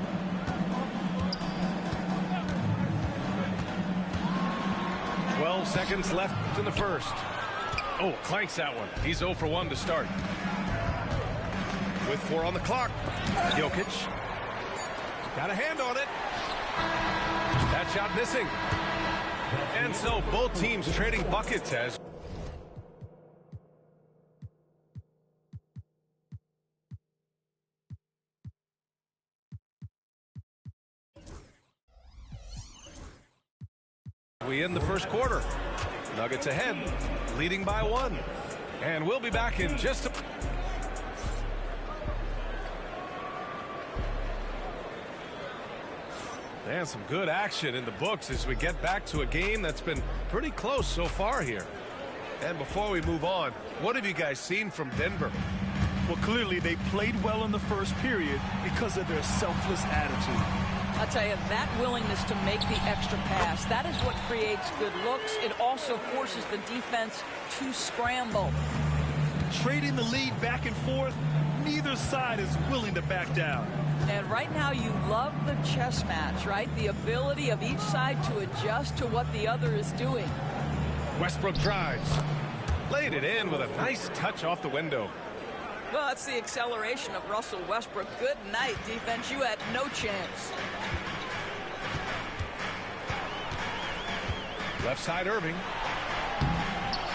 "12 seconds left in the first. Oh, clanks that one. He's 0 for 1 to start. With 4 on the clock. Jokic. Got a hand on it. That shot missing. And so both teams trading buckets as we end the first quarter. Nuggets ahead, leading by 1. And we'll be back in just a... And some good action in the books as we get back to a game that's been pretty close so far here. And before we move on, what have you guys seen from Denver?
Well, clearly they played well in the first period because of their selfless attitude.
I'll tell you, that willingness to make the extra pass, that is what creates good looks. It also forces the defense to scramble.
Trading the lead back and forth, neither side is willing to back down.
And right now you love the chess match, right? The ability of each side to adjust to what the other is doing.
Westbrook drives. Laid it in with a nice touch off the window.
Well, that's the acceleration of Russell Westbrook. Good night, defense. You had no chance.
Left side, Irving.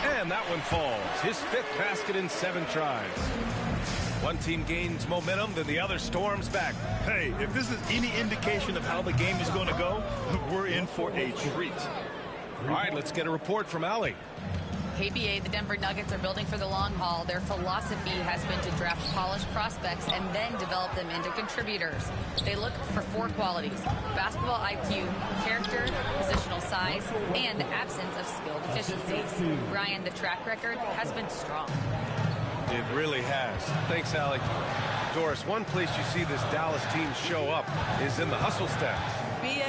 And that one falls. His 5th basket in 7 tries. One team gains momentum, then the other storms back.
Hey, if this is any indication of how the game is going to go, we're in for a treat.
All right, let's get a report from Allie.
Hey, BA, the Denver Nuggets are building for the long haul. Their philosophy has been to draft polished prospects and then develop them into contributors. They look for 4 qualities: basketball IQ, character, positional size, and the absence of skill deficiencies. Brian, the track record has been strong.
It really has. Thanks, Allie. Doris, one place you see this Dallas team show up is in the hustle stats.
BA,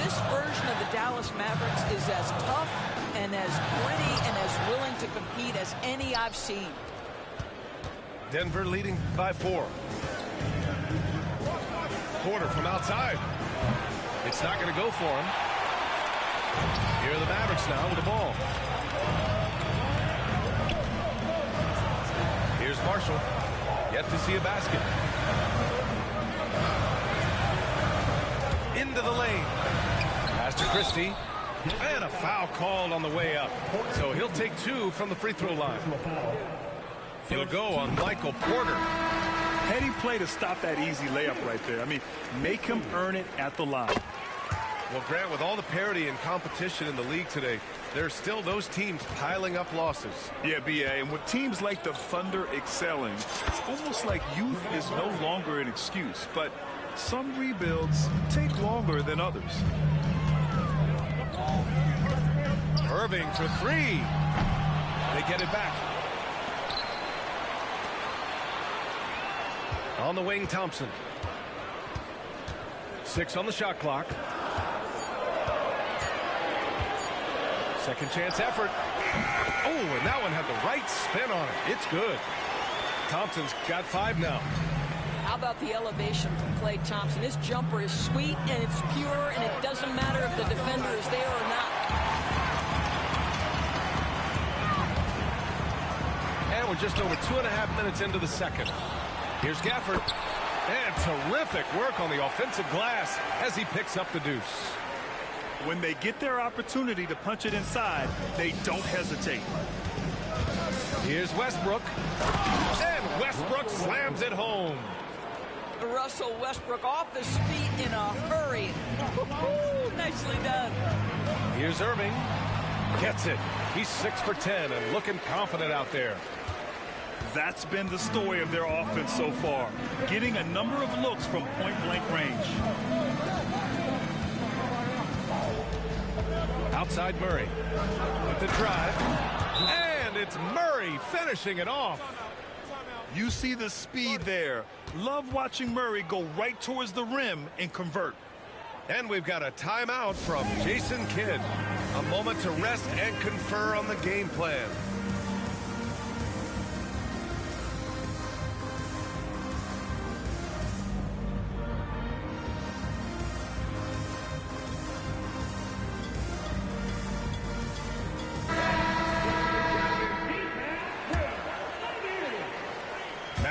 this version of the Dallas Mavericks is as tough and as gritty and as willing to compete as any I've seen.
Denver leading by 4. Porter from outside. It's not going to go for him. Here are the Mavericks now with the ball. Here's Marshall. Yet to see a basket. Into the lane. Pass to Christie. And a foul called on the way up. So he'll take 2 from the free throw line. He'll go on Michael Porter.
Heady play to stop that easy layup right there. I mean, make him earn it at the line.
Well, Grant, with all the parity and competition in the league today, there are still those teams piling up losses.
Yeah, BA, and with teams like the Thunder excelling, it's almost like youth is no longer an excuse. But some rebuilds take longer than others.
Irving for 3. They get it back. On the wing, Thompson. 6 on the shot clock. Second chance effort. Oh, and that one had the right spin on it. It's good. Thompson's got 5 now.
How about the elevation from Klay Thompson? His jumper is sweet and it's pure, and it doesn't matter if the defender is there or not.
And we're just over 2.5 minutes into the second. Here's Gafford. And terrific work on the offensive glass as he picks up the deuce.
When they get their opportunity to punch it inside, they don't hesitate.
Here's Westbrook. And Westbrook slams it home.
Russell Westbrook off his feet in a hurry. Nicely done.
Here's Irving. Gets it. He's 6 for 10 and looking confident out there.
That's been the story of their offense so far, getting a number of looks from point-blank range.
Outside Murray with the drive. And it's Murray finishing it off.
You see the speed there. Love watching Murray go right towards the rim and convert.
And we've got a timeout from Jason Kidd. A moment to rest and confer on the game plan.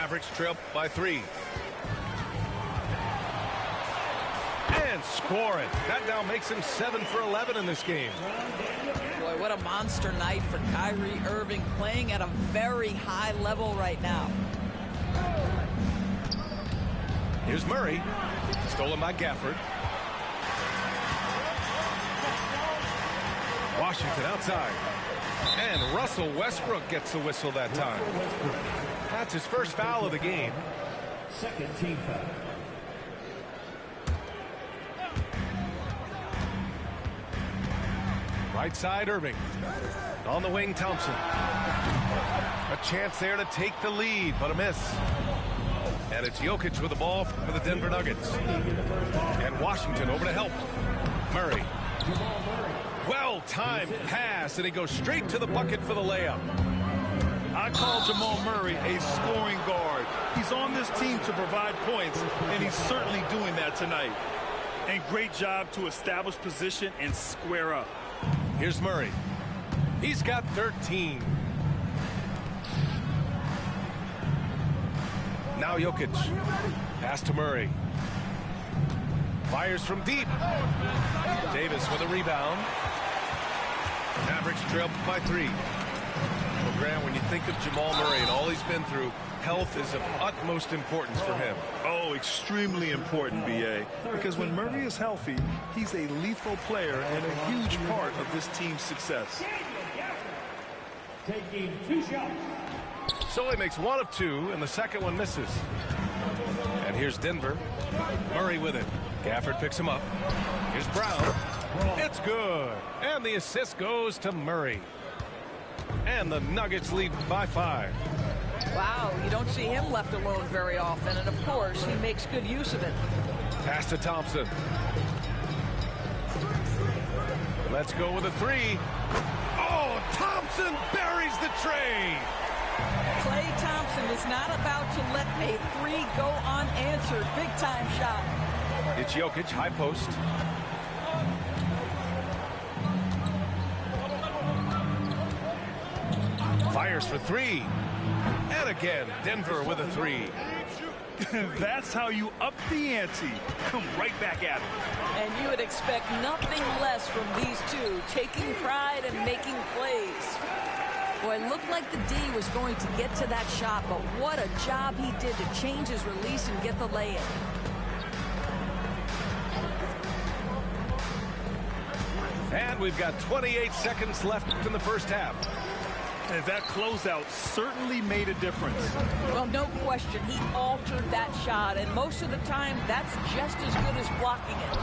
Mavericks trail by 3. And score it. That now makes him 7 for 11 in this game.
Boy, what a monster night for Kyrie Irving, playing at a very high level right now.
Here's Murray. Stolen by Gafford. Washington outside. And Russell Westbrook gets the whistle that time. That's his first foul of the game.
Second team foul.
Right side, Irving. On the wing, Thompson. A chance there to take the lead, but a miss. And it's Jokic with the ball for the Denver Nuggets. And Washington over to help. Murray. Well-timed pass, and he goes straight to the bucket for the layup.
I call Jamal Murray a scoring guard. He's on this team to provide points, and he's certainly doing that tonight. And great job to establish position and square up.
Here's Murray. He's got 13. Now Jokic. Pass to Murray. Fires from deep. Davis with a rebound. Mavericks trail by 3. Well, Grant, when you think of Jamal Murray and all he's been through, health is of utmost importance for him.
Oh, extremely important, B.A. Because when Murray is healthy, he's a lethal player and a huge part of this team's success.
Taking 2 shots.
So he makes 1 of 2, and the second one misses. And here's Denver. Murray with it. Gafford picks him up. Here's Brown. It's good. And the assist goes to Murray. And the Nuggets lead by 5.
Wow, you don't see him left alone very often, and of course, he makes good use of it.
Pass to Thompson. Let's go with a 3. Oh, Thompson buries the trade.
Klay Thompson is not about to let a 3 go unanswered. Big-time shot.
It's Jokic, high post. Fires for 3. And again, Denver with a 3.
That's how you up the ante. Come right back at it.
And you would expect nothing less from these two, taking pride and making plays. Boy, it looked like the D was going to get to that shot, but what a job he did to change his release and get the lay-in.
And we've got 28 seconds left in the first half.
And that closeout certainly made a difference.
Well, no question, he altered that shot, and most of the time, that's just as good as blocking it.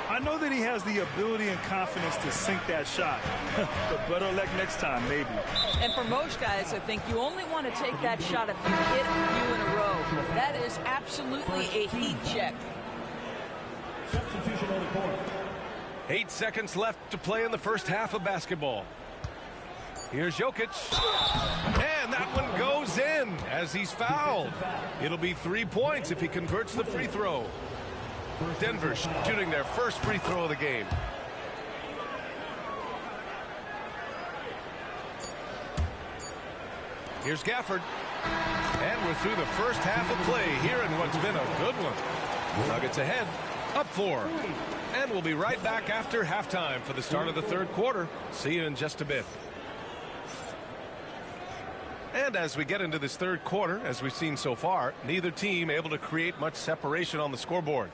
I know that he has the ability and confidence to sink that shot, but better luck next time, maybe.
And for most guys, I think you only want to take that shot if you hit a few in a row. That is absolutely a heat check.
Substitution on the court.
8 seconds left to play in the first half of basketball. Here's Jokic. And that one goes in as he's fouled. It'll be 3 points if he converts the free throw. Denver shooting their first free throw of the game. Here's Gafford. And we're through the first half of play here in what's been a good one. Nuggets ahead, up 4. And we'll be right back after halftime for the start of the third quarter. See you in just a bit. And as we get into this third quarter, as we've seen so far, neither team able to create much separation on the scoreboard.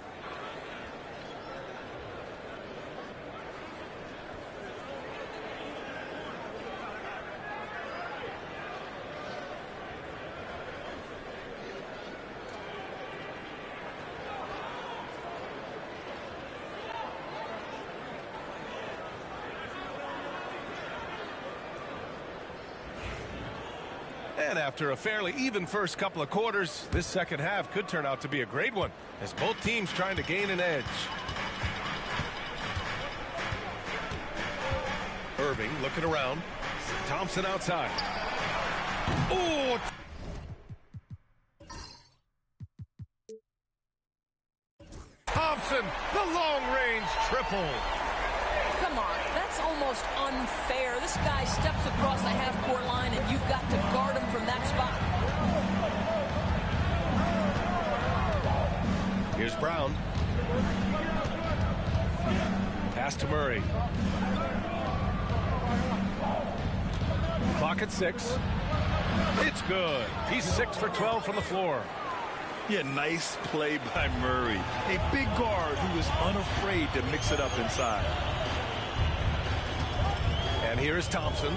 And after a fairly even first couple of quarters, this second half could turn out to be a great one, as both teams trying to gain an edge. Irving looking around. Thompson outside. Oh! Thompson, the long-range triple.
Come on, that's almost unfair. This guy steps across the half-court line, and you've got to guard him from that spot.
Here's Brown. Pass to Murray. Clock at 6. It's good. He's 6 for 12 from the floor.
Yeah, nice play by Murray. A big guard who is unafraid to mix it up inside.
And here is Thompson.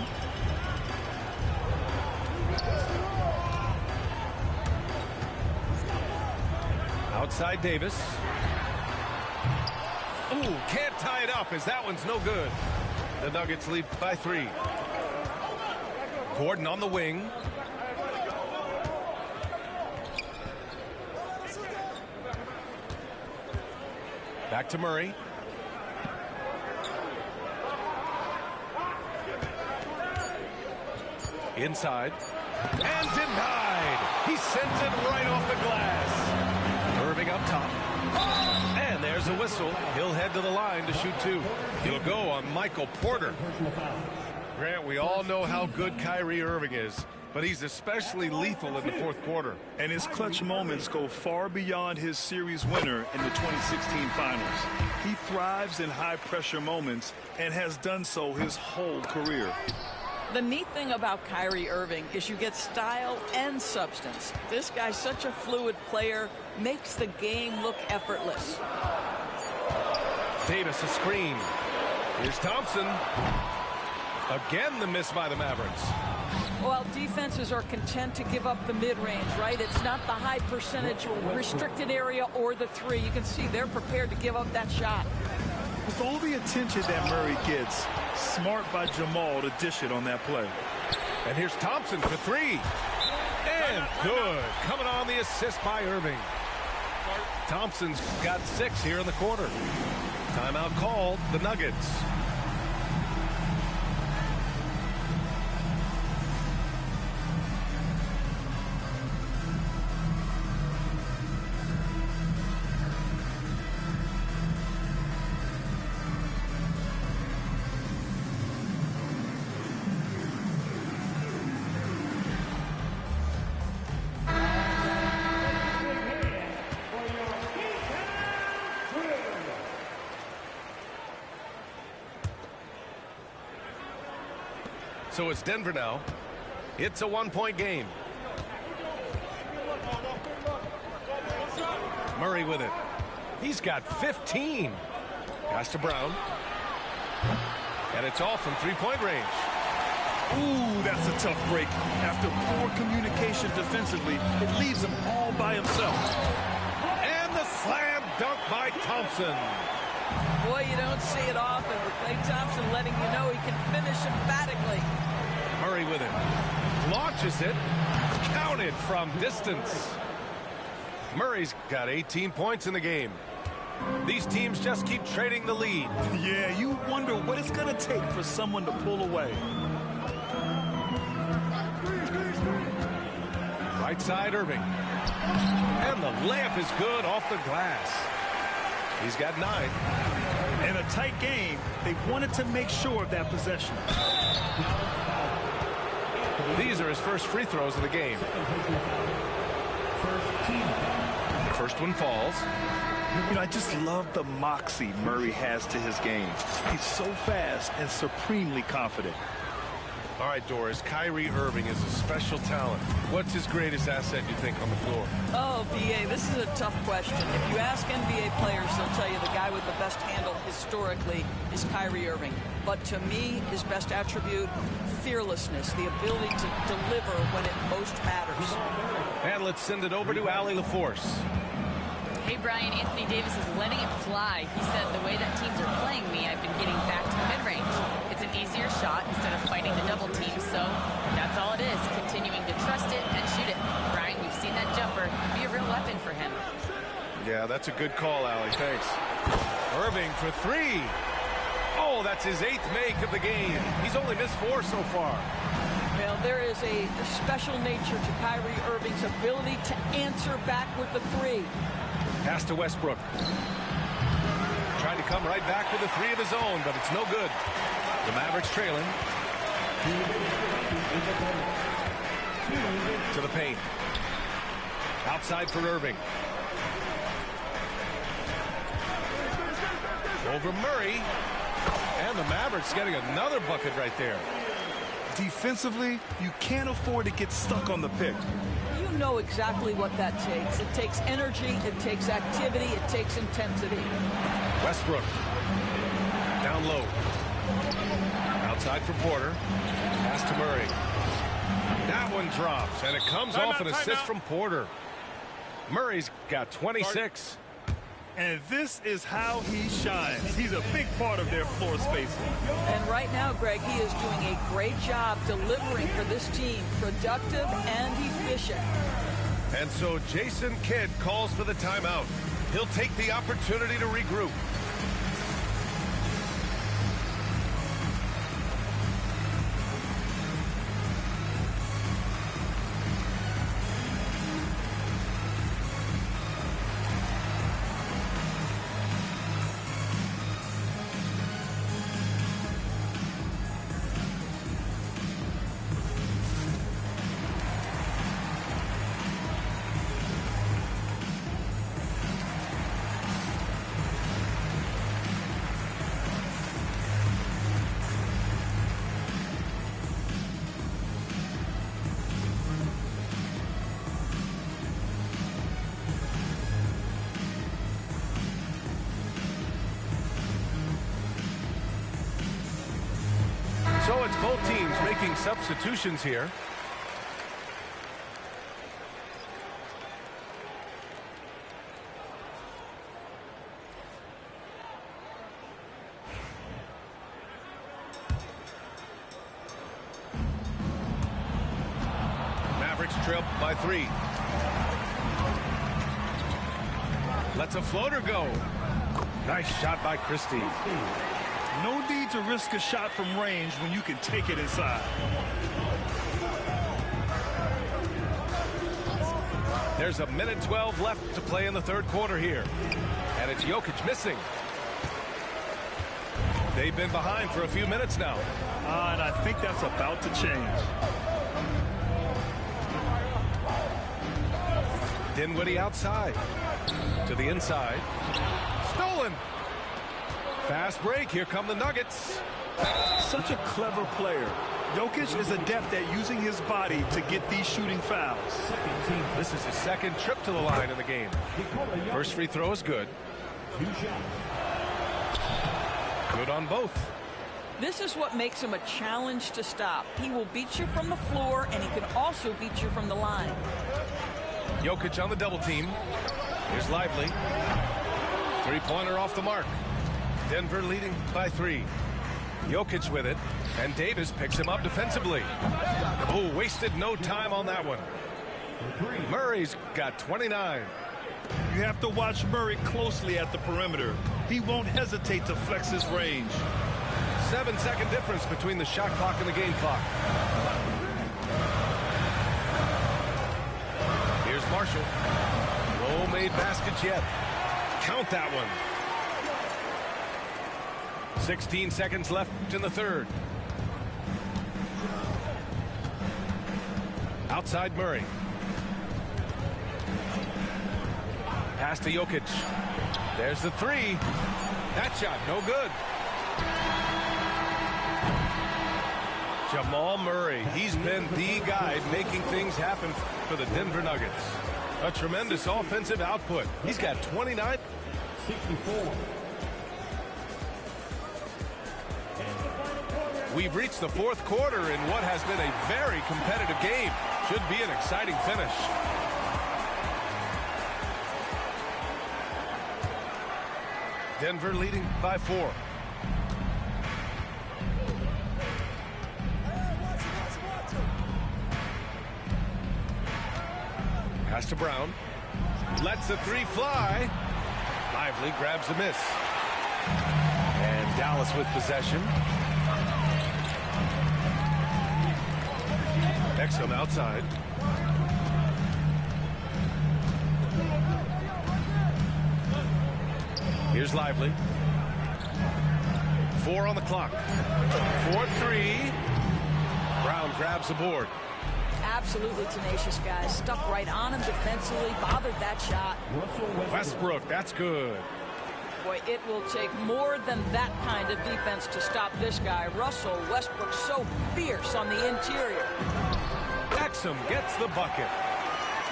Outside Davis. Ooh, can't tie it up as that one's no good. The Nuggets lead by 3. Gordon on the wing. Back to Murray. Inside. And denied. He sends it right off the glass. Irving up top. And there's a whistle. He'll head to the line to shoot 2. He'll go on Michael Porter. Grant, we all know how good Kyrie Irving is, but he's especially lethal in the fourth quarter.
And his clutch moments go far beyond his series winner in the 2016 finals. He thrives in high-pressure moments and has done so his whole career.
The neat thing about Kyrie Irving is you get style and substance. This guy's such a fluid player, makes the game look effortless.
Davis a screen. Here's Thompson. Again, the miss by the Mavericks.
Well, defenses are content to give up the mid-range, right? It's not the high percentage restricted area or the 3. You can see they're prepared to give up that shot.
With all the attention that Murray gets, smart by Jamal to dish it on that play.
And here's Thompson for 3. And good. Coming on the assist by Irving. Thompson's got 6 here in the quarter. Timeout called, the Nuggets. So it's Denver now. It's a 1-point game. Murray with it. He's got 15. Pass to Brown. And it's all from 3-point range.
Ooh, that's a tough break. After poor communication defensively, it leaves him all by himself.
And the slam dunk by Thompson.
Boy, you don't see it often. With Klay Thompson letting you know he can finish emphatically.
Murray with it. Launches it. Counted from distance. Murray's got 18 points in the game. These teams just keep trading the lead.
Yeah, you wonder what it's going to take for someone to pull away.
Right side, Irving. And the layup is good off the glass. He's got 9.
In a tight game, they wanted to make sure of that possession.
These are his first free throws of the game. The first one falls.
You know, I just love the moxie Murray has to his game. He's so fast and supremely confident.
All right, Doris, Kyrie Irving is a special talent. What's his greatest asset, you think, on the floor?
Oh, B.A., this is a tough question. If you ask NBA players, they'll tell you the guy with the best handle historically is Kyrie Irving. But to me, his best attribute, fearlessness, the ability to deliver when it most matters.
And let's send it over to Allie LaForce.
Hey, Brian, Anthony Davis is letting it fly. He said, the way that teams are playing me, I've been getting back to the mid-range. It's an easier shot instead of fighting the double team, so that's all it is, continuing to trust it and shoot it. Brian, we've seen that jumper be a real weapon for him.
Yeah, that's a good call, Allie. Thanks. Irving for 3. Oh, that's his 8th make of the game. He's only missed 4 so far.
Well, there is a special nature to Kyrie Irving's ability to answer back with the 3.
Pass to Westbrook. Trying to come right back with a 3 of his own, but it's no good. The Mavericks trailing. To the paint. Outside for Irving. Over Murray. And the Mavericks getting another bucket right there.
Defensively, you can't afford to get stuck on the pick.
You know exactly what that takes. It takes energy, it takes activity, it takes intensity.
Westbrook. Down low. Outside for Porter. Pass to Murray. That one drops, and it comes off an assist from Porter. Murray's got 26.
And this is how he shines. He's a big part of their floor spacing.
And right now, Greg, he is doing a great job delivering for this team, productive and efficient.
And so Jason Kidd calls for the timeout. He'll take the opportunity to regroup. So it's both teams making substitutions here. Mavericks trail by 3. Lets a floater go. Nice shot by Christie.
No need to risk a shot from range when you can take it inside.
There's a minute 12 left to play in the third quarter here. And it's Jokic missing. They've been behind for a few minutes now.
And I think that's about to change.
Dinwiddie outside. To the inside. Stolen. Fast break. Here come the Nuggets.
Such a clever player. Jokic is adept at using his body to get these shooting fouls.
This is his second trip to the line in the game. First free throw is good. Good on both.
This is what makes him a challenge to stop. He will beat you from the floor, and he can also beat you from the line.
Jokic on the double team. Here's Lively. Three-pointer off the mark. Denver leading by 3. Jokic with it, and Davis picks him up defensively. Oh, wasted no time on that one. Murray's got 29.
You have to watch Murray closely at the perimeter. He won't hesitate to flex his range.
7-second difference between the shot clock and the game clock. Here's Marshall. No made baskets yet. Count that one. 16 seconds left in the third. Outside Murray. Pass to Jokic. There's the 3. That shot, no good. Jamal Murray, he's been the guy making things happen for the Denver Nuggets. A tremendous offensive output. He's got 29.
64.
We've reached the fourth quarter in what has been a very competitive game. Should be an exciting finish. Denver leading by 4. Pass to Brown. Lets the 3 fly. Lively grabs a miss. And Dallas with possession. Exum outside. Here's Lively. 4 on the clock. 4-3. Brown grabs the board.
Absolutely tenacious, guys. Stuck right on him defensively, bothered that shot.
Westbrook, that's good.
Boy, it will take more than that kind of defense to stop this guy. Russell Westbrook so fierce on the interior.
Exum gets the bucket.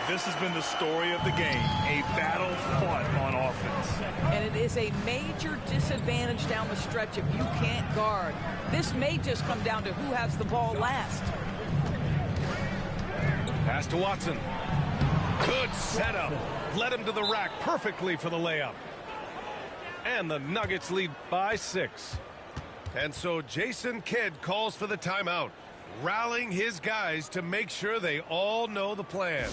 This has been the story of the game, a battle fought on offense.
And it is a major disadvantage down the stretch if you can't guard. This may just come down to who has the ball last.
Pass to Watson. Good setup. Led him to the rack perfectly for the layup. And the Nuggets lead by 6. And so Jason Kidd calls for the timeout, rallying his guys to make sure they all know the plan.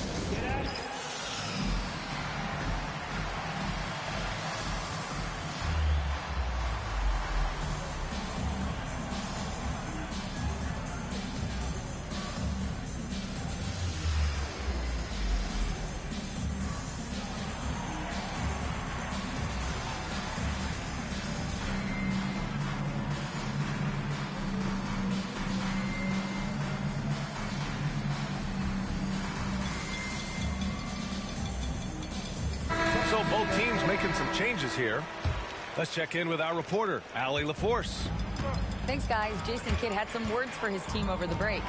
So both teams making some changes here. Let's check in with our reporter, Allie LaForce.
Thanks, guys. Jason Kidd had some words for his team over the break.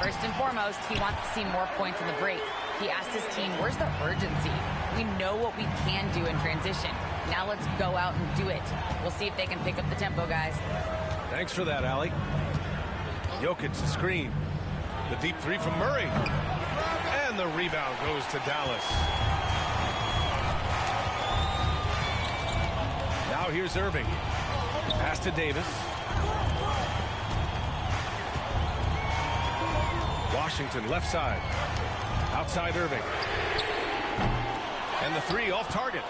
First and foremost, he wants to see more points in the break. He asked his team, where's the urgency? We know what we can do in transition. Now let's go out and do it. We'll see if they can pick up the tempo, guys.
Thanks for that, Allie. Jokic the screen. The deep three from Murray. And the rebound goes to Dallas. Now here's Irving. Pass to Davis. Washington left side. Outside Irving. And the three off target.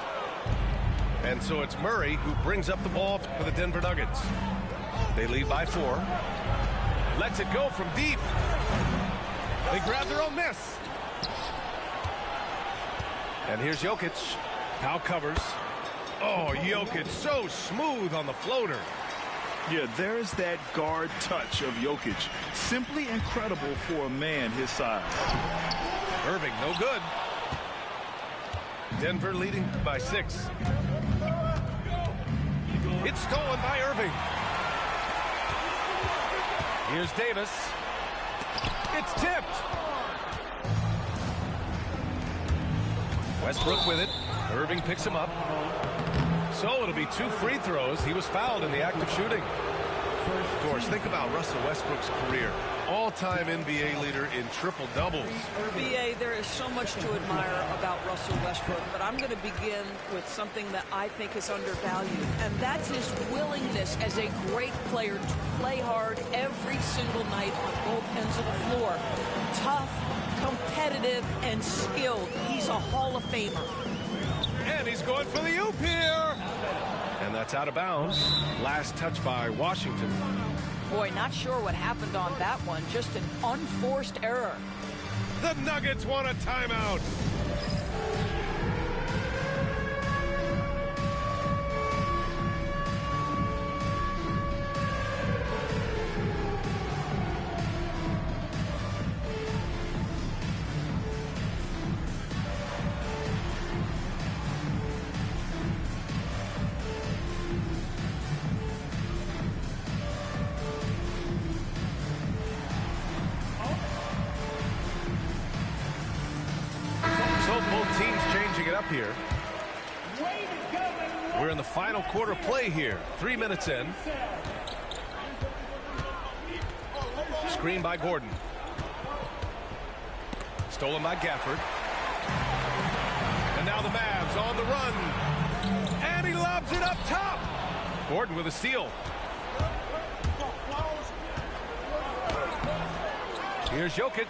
And so it's Murray who brings up the ball for the Denver Nuggets. They lead by 4. Lets it go from deep. They grab their own miss. And here's Jokic. Powell covers. Oh, Jokic so smooth on the floater.
Yeah, there's that guard touch of Jokic. Simply incredible for a man his size.
Irving, no good. Denver leading by 6. It's stolen by Irving. Here's Davis. It's tipped. Westbrook with it. Irving picks him up. So it'll be 2 free throws. He was fouled in the act of shooting. Of course, think about Russell Westbrook's career. All-time NBA leader in triple-doubles.
BA, there is so much to admire about Russell Westbrook, but I'm going to begin with something that I think is undervalued, and that's his willingness as a great player to play hard every single night on both ends of the floor. Tough, competitive, and skilled. He's a Hall of Famer.
And he's going for the oop here. And that's out of bounds. Last touch by Washington.
Boy, not sure what happened on that one. Just an unforced error.
The Nuggets want a timeout. Both teams changing it up here. We're in the final quarter play here. 3 minutes in. Screen by Gordon. Stolen by Gafford. And now the Mavs on the run. And he lobs it up top. Gordon with a steal. Here's Jokic.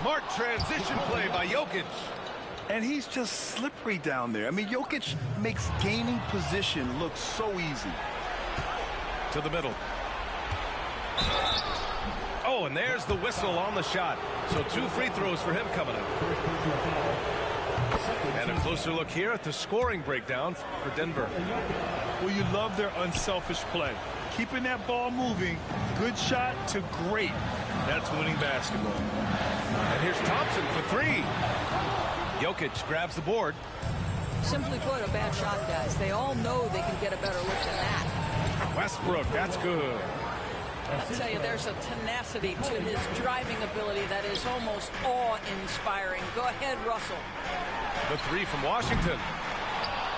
Smart transition play by Jokic.
And he's just slippery down there. I mean, Jokic makes gaining position look so easy.
To the middle. Oh, and there's the whistle on the shot. So 2 free throws for him coming up. And a closer look here at the scoring breakdown for Denver.
Well, you love their unselfish play. Keeping that ball moving, good shot to great. That's winning basketball.
And here's Thompson for 3. Jokic grabs the board.
Simply put, a bad shot, guys. They all know they can get a better look than that.
Westbrook, that's good.
I'll tell you, there's a tenacity to his driving ability that is almost awe-inspiring. Go ahead, Russell.
The three from Washington.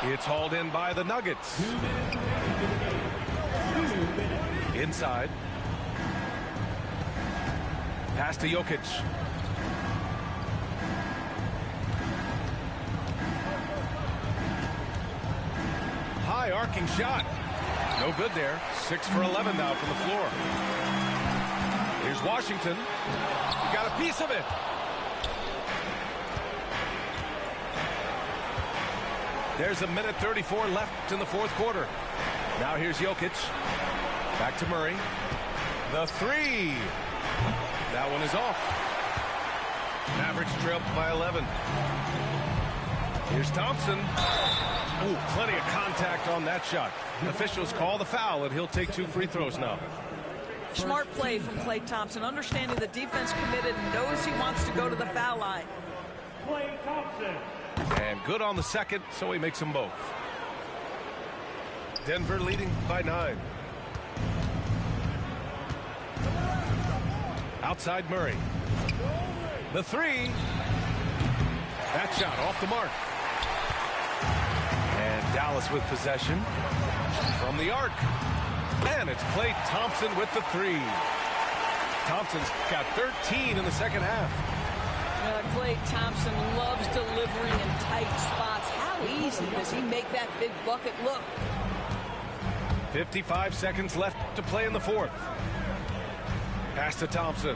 It's hauled in by the Nuggets. Inside. Pass to Jokic. High arcing shot. No good there. 6 for 11 now from the floor. Here's Washington. He got a piece of it. There's a minute 34 left in the fourth quarter. Now here's Jokic. Back to Murray. The three. That one is off. Mavericks trail by 11. Here's Thompson. Ooh, plenty of contact on that shot. Officials call the foul, and he'll take 2 free throws now.
Smart play from Klay Thompson, understanding the defense committed and knows he wants to go to the foul line.
Klay Thompson.
And good on the second, so he makes them both. Denver leading by 9. Outside Murray. The three. That shot off the mark. And Dallas with possession from the arc. And it's Klay Thompson with the three. Thompson's got 13 in the second half.
Klay Thompson loves delivering in tight spots. How easy does he make that big bucket look?
55 seconds left to play in the fourth. Pass to Thompson.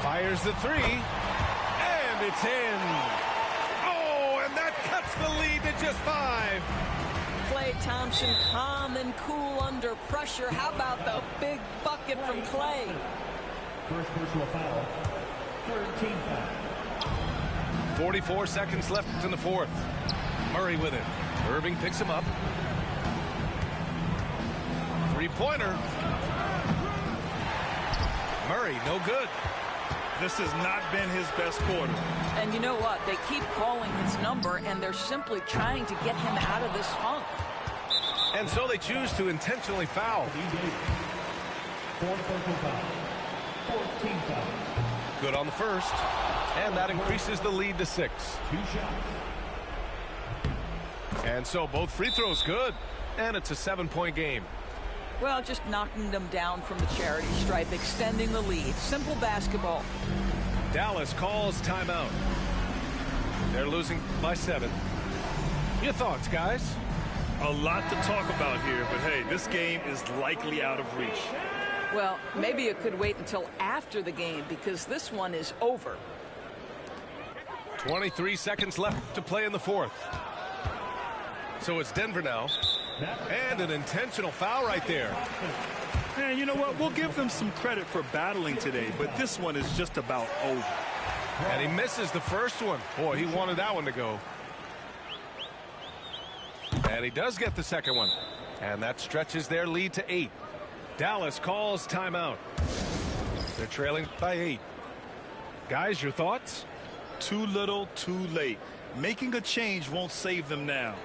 Fires the three. And it's in. Oh, and that cuts the lead to just 5.
Klay Thompson calm and cool under pressure. How about the big bucket from Klay?
First personal foul. 13 foul.
44 seconds left in the fourth. Murray with it. Irving picks him up. Three-pointer. Murray, no good.
This has not been his best quarter.
And you know what? They keep calling his number, and they're simply trying to get him out of this funk.
And so they choose to intentionally foul.
Fourth personal foul. 14 foul.
Good on the first. And that increases the lead to 6.
2 shots.
And so both free throws good. And it's a 7-point game.
Well, just knocking them down from the charity stripe, extending the lead. Simple basketball.
Dallas calls timeout. They're losing by 7. Your thoughts, guys?
A lot to talk about here, but hey, this game is likely out of reach.
Well, maybe it could wait until after the game because this one is over.
23 seconds left to play in the fourth. So it's Denver now. And an intentional foul right there.
And you know what? We'll give them some credit for battling today, but this one is just about over.
And he misses the first one. Boy, he wanted that one to go. And he does get the second one. And that stretches their lead to 8. Dallas calls timeout. They're trailing by 8. Guys, your thoughts?
Too little, too late. Making a change won't save them now.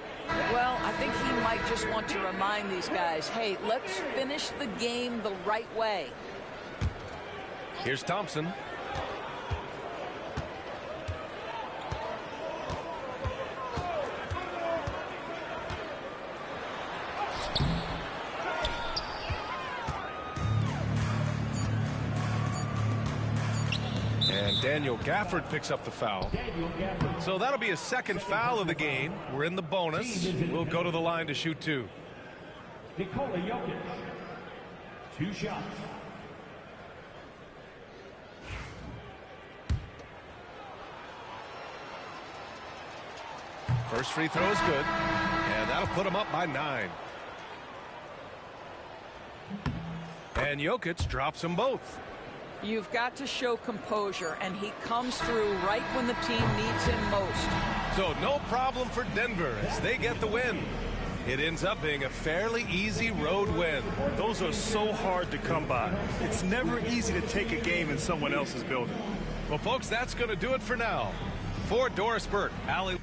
Well, I think he might just want to remind these guys, hey, let's finish the game the right way.
Here's Thompson. And Daniel Gafford picks up the foul. So that'll be a second foul of the game. We're in the bonus. We'll go to the line to shoot 2.
Nikola Jokic. 2 shots.
First free throw is good. And that'll put him up by 9. And Jokic drops them both.
You've got to show composure, and he comes through right when the team needs him most.
So no problem for Denver as they get the win. It ends up being a fairly easy road win.
Those are so hard to come by. It's never easy to take a game in someone else's building.
Well, folks, that's going to do it for now. For Doris Burke, Allie...